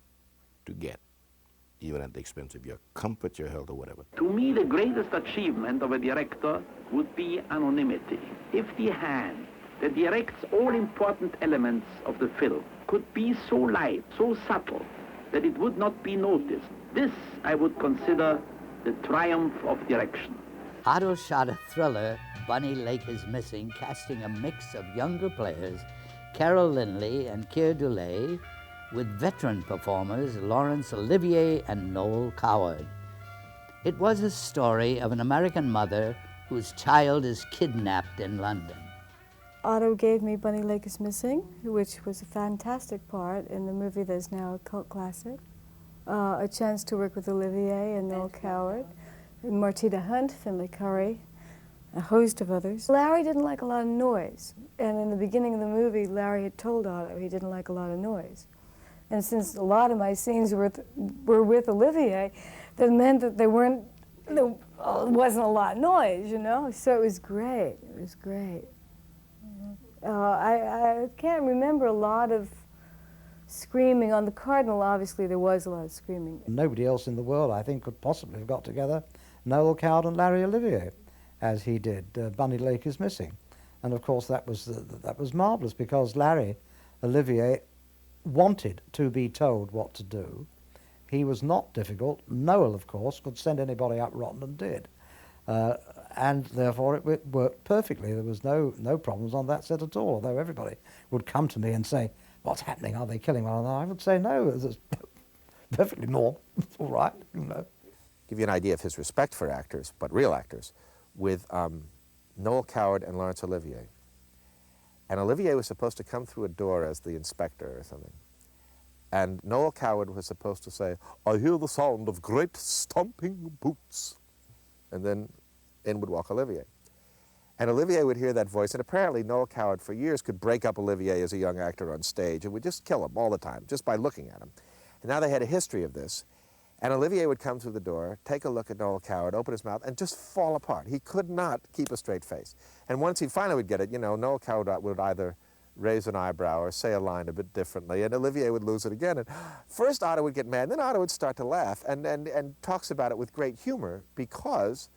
to get, even at the expense of your comfort, your health, or whatever. To me, the greatest achievement of a director would be anonymity. If the hand that directs all important elements of the film could be so light, so subtle, that it would not be noticed, this I would consider the triumph of direction. Otto shot a thriller, Bunny Lake is Missing, casting a mix of younger players, Carol Lindley and Keir Dullea, with veteran performers Laurence Olivier and Noel Coward. It was a story of an American mother whose child is kidnapped in London. Otto gave me Bunny Lake is Missing, which was a fantastic part in the movie that is now a cult classic. A chance to work with Olivier and Noel Coward, and Martina Hunt, Finlay Curry, a host of others. Larry didn't like a lot of noise, and in the beginning of the movie, Larry had told Otto he didn't like a lot of noise. And since a lot of my scenes were with Olivier, that meant that there wasn't a lot of noise, you know? So it was great. It was great. I can't remember a lot of screaming. On the Cardinal, obviously, there was a lot of screaming. Nobody else in the world, I think, could possibly have got together Noel Coward and Larry Olivier as he did. Bunny Lake is Missing. And of course that was marvellous, because Larry Olivier wanted to be told what to do. He was not difficult. Noel, of course, could send anybody up rotten, and did. And therefore it worked perfectly. There was no problems on that set at all, although everybody would come to me and say, "What's happening? Are they killing one another?" I would say, "No, it's perfectly normal. It's all right, you know." Give you an idea of his respect for actors, but real actors, with Noel Coward and Laurence Olivier. And Olivier was supposed to come through a door as the inspector or something. And Noel Coward was supposed to say, "I hear the sound of great stomping boots." And then in would walk Olivier. And Olivier would hear that voice, and apparently Noel Coward for years could break up Olivier as a young actor on stage and would just kill him all the time, just by looking at him. And now they had a history of this. And Olivier would come through the door, take a look at Noel Coward, open his mouth, and just fall apart. He could not keep a straight face. And once he finally would get it, you know, Noel Coward would either raise an eyebrow or say a line a bit differently, and Olivier would lose it again. And first Otto would get mad, then Otto would start to laugh, and talks about it with great humor, because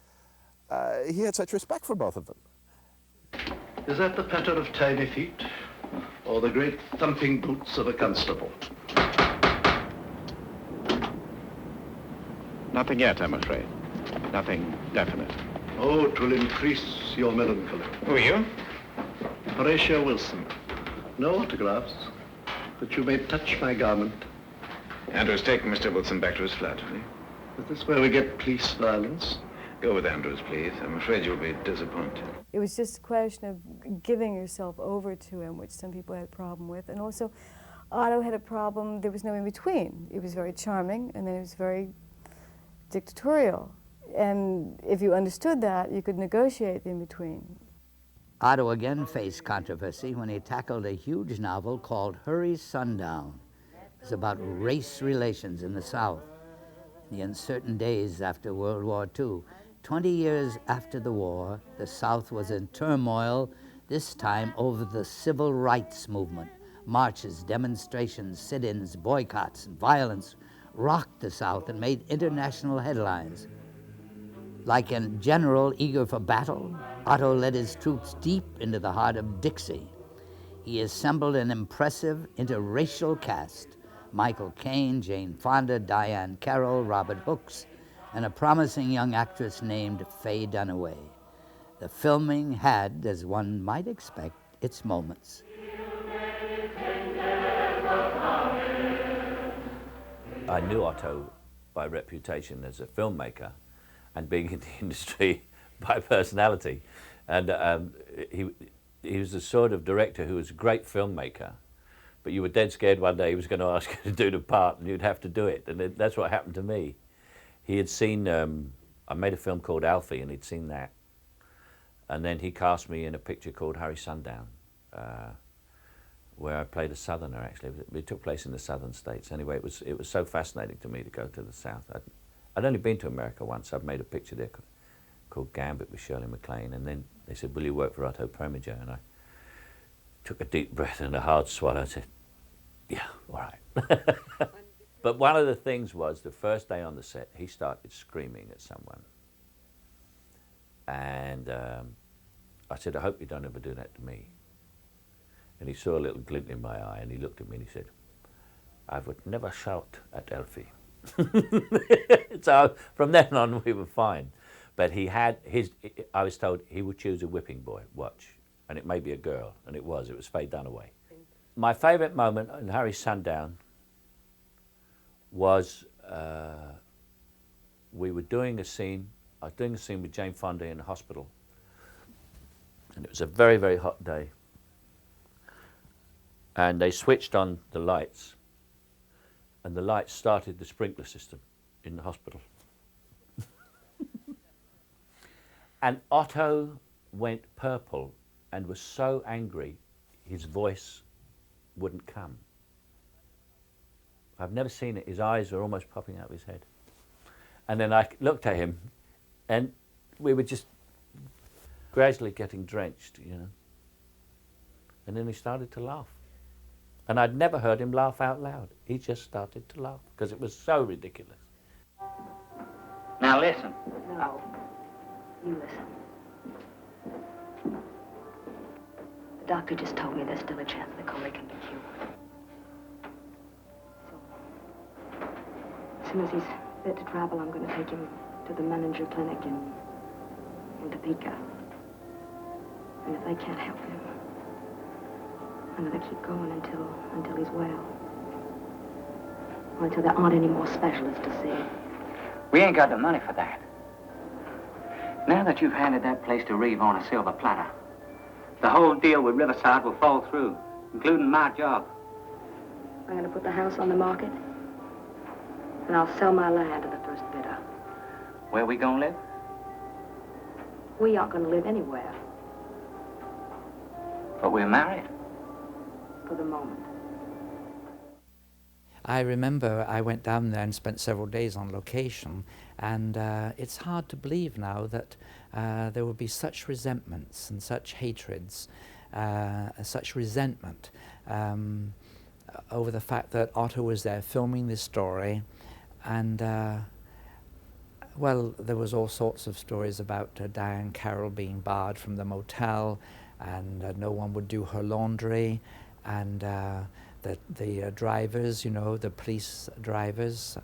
he had such respect for both of them. Is that the patter of tiny feet, or the great thumping boots of a constable? Nothing yet, I'm afraid. Nothing definite. Oh, it will increase your melancholy. Who are you? Horatio Wilson. No autographs, but you may touch my garment. Andrews taking Mr. Wilson back to his flat, will he? Is this where we get police violence? Go with Andrews, please. I'm afraid you'll be disappointed. It was just a question of giving yourself over to him, which some people had a problem with. And also, Otto had a problem, there was no in-between. He was very charming, and then he was very dictatorial. And if you understood that, you could negotiate in between. Otto again faced controversy when he tackled a huge novel called Hurry Sundown. It's about race relations in the South. In the uncertain days after World War II, 20 years after the war, the South was in turmoil, this time over the civil rights movement. Marches, demonstrations, sit-ins, boycotts, and violence rocked the South and made international headlines. Like a general eager for battle, Otto led his troops deep into the heart of Dixie. He assembled an impressive interracial cast: Michael Caine, Jane Fonda, Diane Carroll, Robert Hooks, and a promising young actress named Faye Dunaway. The filming had, as one might expect, its moments. I knew Otto by reputation as a filmmaker and being in the industry by personality. And he was the sort of director who was a great filmmaker, but you were dead scared one day he was going to ask you to do the part and you'd have to do it. And that's what happened to me. He had seen, I made a film called Alfie, and he'd seen that. And then he cast me in a picture called Hurry Sundown, where I played a Southerner, actually. It took place in the southern states. Anyway, it was so fascinating to me to go to the South. I'd only been to America once. I'd made a picture there called Gambit with Shirley MacLaine, and then they said, "Will you work for Otto Preminger?" And I took a deep breath and a hard swallow and said, "Yeah, all right." But one of the things was, the first day on the set, he started screaming at someone. And I said, "I hope you don't ever do that to me." And he saw a little glint in my eye, and he looked at me and he said, "I would never shout at Elfie." So from then on, we were fine. But he had I was told he would choose a whipping boy, watch. And it may be a girl, and it was Faye Dunaway. My favourite moment in Hurry Sundown was we were doing a scene, I was doing a scene with Jane Fonda in the hospital. And it was a very, very hot day. And they switched on the lights, and the lights started the sprinkler system in the hospital. And Otto went purple and was so angry his voice wouldn't come. I've never seen it. His eyes were almost popping out of his head. And then I looked at him, and we were just gradually getting drenched, you know. And then he started to laugh. And I'd never heard him laugh out loud. He just started to laugh because it was so ridiculous. Now listen. No. You listen. The doctor just told me there's still a chance the coma can be cured. So, as soon as he's fit to travel, I'm going to take him to the Menninger Clinic in Topeka. And if they can't help him, I'm going to keep going until he's well. Or until there aren't any more specialists to see. We ain't got the money for that. Now that you've handed that place to Reeve on a silver platter, the whole deal with Riverside will fall through, including my job. I'm going to put the house on the market, and I'll sell my land to the first bidder. Where we gonna live? We aren't going to live anywhere. But we're married. For the moment. I remember I went down there and spent several days on location, and it's hard to believe now that there would be such resentments and such hatreds, such resentment over the fact that Otto was there filming this story, and well, there was all sorts of stories about Diane Carroll being barred from the motel, and no one would do her laundry, and the drivers, you know, the police drivers,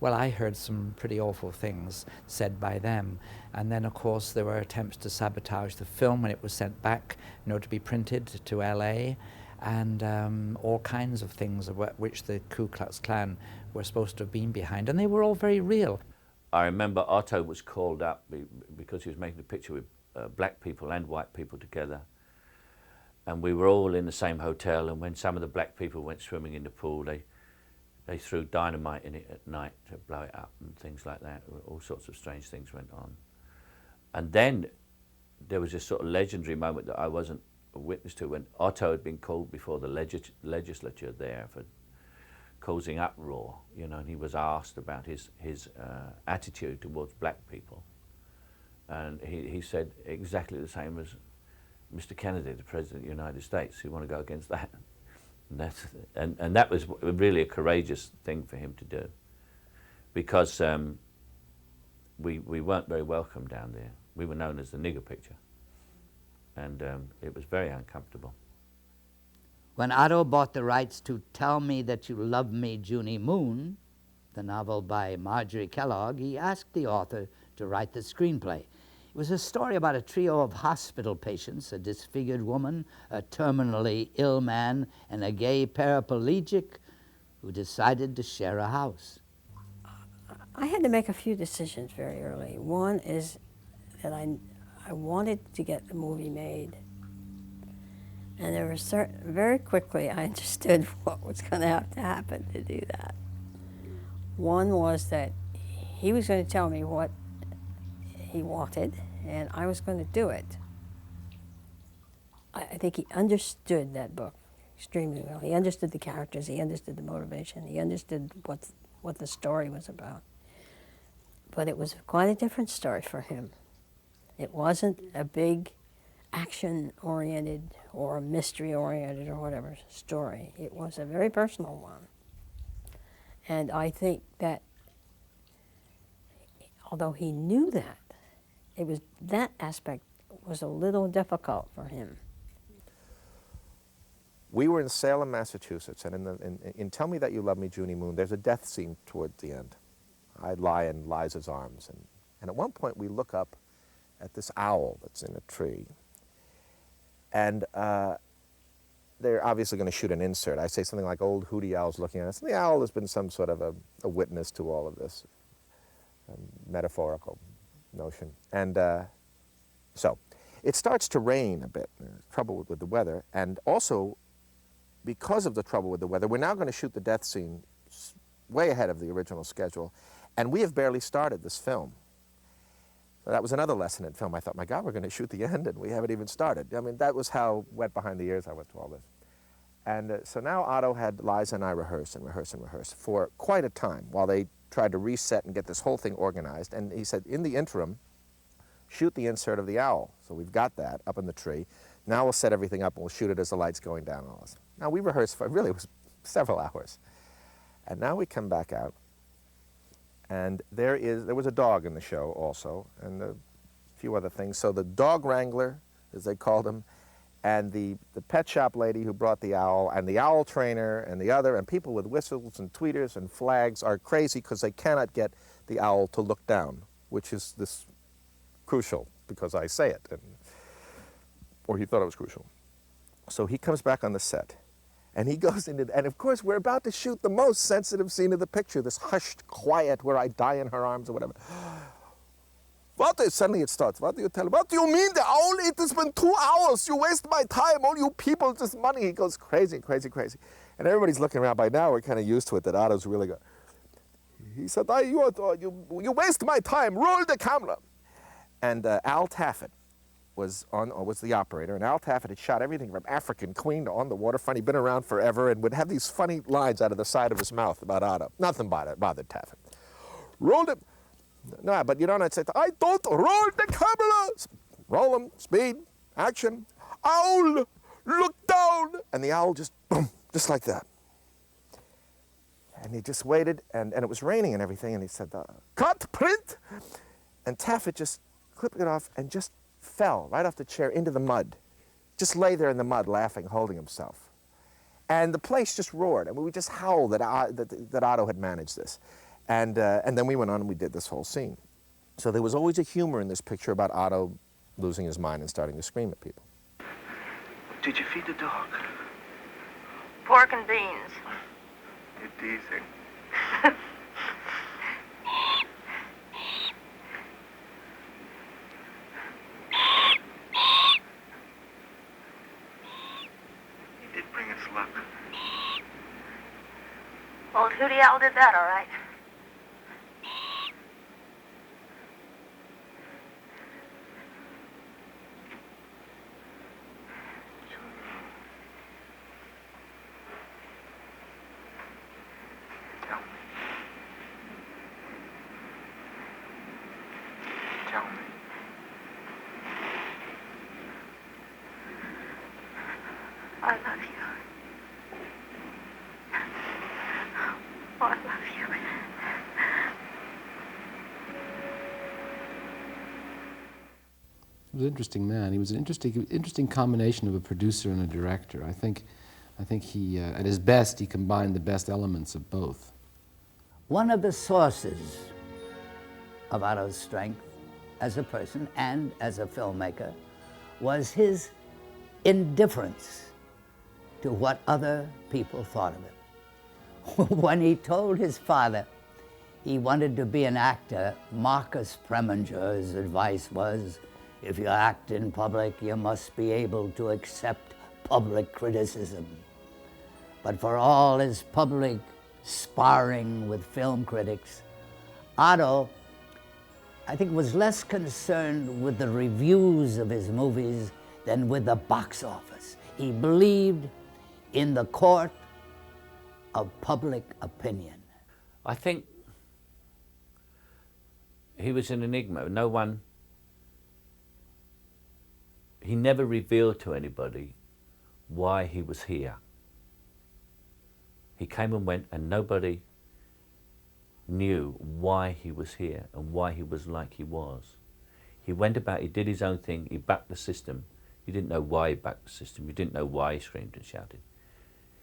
well, I heard some pretty awful things said by them. And then, of course, there were attempts to sabotage the film when it was sent back, you know, to be printed to LA, and all kinds of things which the Ku Klux Klan were supposed to have been behind, and they were all very real. I remember Otto was called up because he was making a picture with black people and white people together. And we were all in the same hotel, and when some of the black people went swimming in the pool, they threw dynamite in it at night to blow it up and things like that. All sorts of strange things went on. And then there was this sort of legendary moment that I wasn't a witness to when Otto had been called before the legislature there for causing uproar, you know, and he was asked about his attitude towards black people. And he said exactly the same as Mr. Kennedy, the President of the United States. You want to go against that? And that was really a courageous thing for him to do, because we weren't very welcome down there. We were known as the nigger picture, and it was very uncomfortable. When Otto bought the rights to Tell Me That You Love Me, Junie Moon, the novel by Marjorie Kellogg, he asked the author to write the screenplay. It was a story about a trio of hospital patients, a disfigured woman, a terminally ill man, and a gay paraplegic who decided to share a house. I had to make a few decisions very early. One is that I wanted to get the movie made. And there were very quickly I understood what was going to have to happen to do that. One was that he was going to tell me what he wanted, and I was going to do it. I think he understood that book extremely well. He understood the characters, he understood the motivation, he understood what the story was about. But it was quite a different story for him. It wasn't a big action-oriented or mystery-oriented or whatever story. It was a very personal one. And I think that although he knew that, that aspect was a little difficult for him. We were in Salem, Massachusetts, and in Tell Me That You Love Me, Junie Moon, there's a death scene toward the end. I lie in Liza's arms, and at one point we look up at this owl that's in a tree, and they're obviously going to shoot an insert. I say something like, "Old hooty owl's looking at us," and the owl has been some sort of a witness to all of this, metaphorical notion. And so it starts to rain a bit, trouble with the weather, and also because of the trouble with the weather, we're now going to shoot the death scene way ahead of the original schedule, and we have barely started this film. That was another lesson in film. I thought, my God, we're going to shoot the end and we haven't even started. I mean, that was how wet behind the ears I was to all this. And so now Otto had Liza and I rehearse and rehearse and rehearse for quite a time while they tried to reset and get this whole thing organized. And he said, in the interim, shoot the insert of the owl. So we've got that up in the tree. Now we'll set everything up and we'll shoot it as the light's going down and all this. Now we rehearsed for, really, it was several hours. And now we come back out, and there was a dog in the show also, and a few other things. So the dog wrangler, as they called him, and the pet shop lady who brought the owl, and the owl trainer, and the other, and people with whistles and tweeters and flags are crazy because they cannot get the owl to look down, which is this crucial, because I say it, or he thought it was crucial. So he comes back on the set, and he goes into, and of course we're about to shoot the most sensitive scene of the picture, this hushed quiet where I die in her arms or whatever. Suddenly it starts. What do you tell him? What do you mean the owl? It has been 2 hours. You waste my time. All you people, just money. He goes crazy, crazy, crazy. And everybody's looking around. By now we're kind of used to it that Otto's really good. He said, you waste my time. Roll the camera. And Al Taffet was the operator, and Al Taffet had shot everything from African Queen to On the Waterfront. He'd been around forever and would have these funny lines out of the side of his mouth about Otto. Nothing bothered Taffet. Rolled it. No, but you don't say, I don't roll the camera. Roll them, speed, action. Owl, look down. And the owl just, boom, just like that. And he just waited, and it was raining and everything, and he said, cut, print. And Taffet just clipped it off and just fell right off the chair into the mud. Just lay there in the mud laughing, holding himself. And the place just roared. I mean, we just howled that Otto had managed this. And then we went on and we did this whole scene. So there was always a humor in this picture about Otto losing his mind and starting to scream at people. Did you feed the dog? Pork and beans. You're teasing. He did bring us luck. Old Hootie Owl did that, all right. I love you. Oh, I love you. He was an interesting man. He was an interesting combination of a producer and a director. I think he, at his best, he combined the best elements of both. One of the sources of Otto's strength as a person and as a filmmaker was his indifference to what other people thought of him. When he told his father he wanted to be an actor, Marcus Preminger's advice was, if you act in public, you must be able to accept public criticism. But for all his public sparring with film critics, Otto, I think, was less concerned with the reviews of his movies than with the box office. He believed in the court of public opinion. I think he was an enigma. He never revealed to anybody why he was here. He came and went and nobody knew why he was here and why he was like he was. He went about, he did his own thing, he backed the system. You didn't know why he backed the system, you didn't know why he screamed and shouted.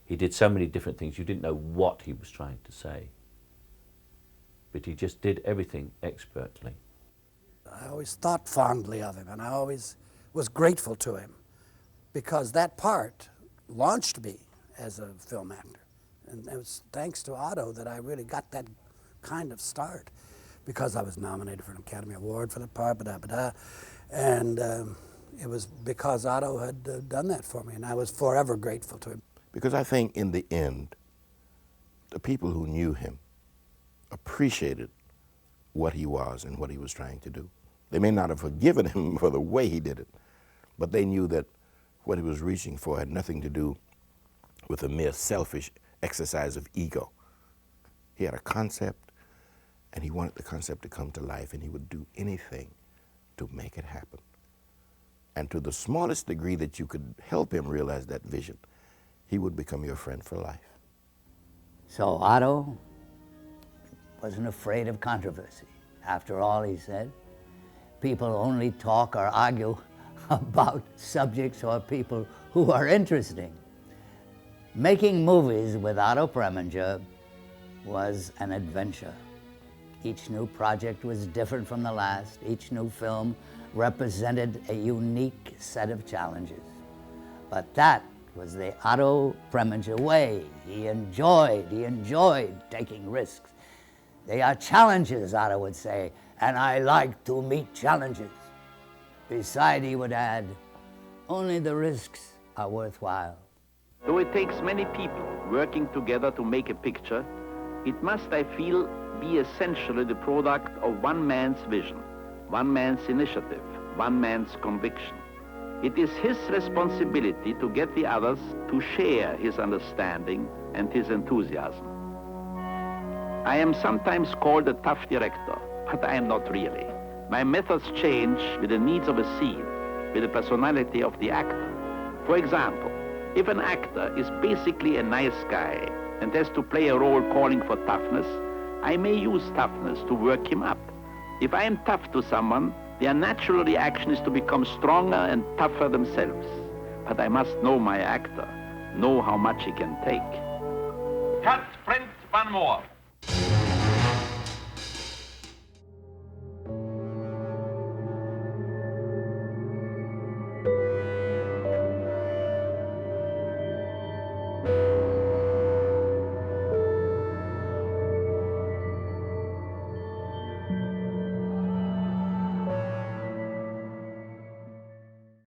He did so many different things, you didn't know what he was trying to say. But he just did everything expertly. I always thought fondly of him, and I always was grateful to him, because that part launched me as a film actor. And it was thanks to Otto that I really got that kind of start, because I was nominated for an Academy Award for the part, and it was because Otto had done that for me, and I was forever grateful to him. Because I think in the end, the people who knew him appreciated what he was and what he was trying to do. They may not have forgiven him for the way he did it, but they knew that what he was reaching for had nothing to do with a mere selfish exercise of ego. He had a concept, and he wanted the concept to come to life, and he would do anything to make it happen. And to the smallest degree that you could help him realize that vision, he would become your friend for life. So Otto wasn't afraid of controversy. After all, he said, people only talk or argue about subjects or people who are interesting. Making movies with Otto Preminger was an adventure. Each new project was different from the last. Each new film represented a unique set of challenges. But that was the Otto Preminger way. He enjoyed taking risks. They are challenges, Otto would say, and I like to meet challenges. Beside, he would add, only the risks are worthwhile. Though it takes many people working together to make a picture, it must, I feel, be essentially the product of one man's vision, one man's initiative, one man's conviction. It is his responsibility to get the others to share his understanding and his enthusiasm. I am sometimes called a tough director, but I am not really. My methods change with the needs of a scene, with the personality of the actor. For example, if an actor is basically a nice guy and has to play a role calling for toughness, I may use toughness to work him up. If I am tough to someone, their natural reaction is to become stronger and tougher themselves. But I must know my actor, know how much he can take. Cut, print, one more.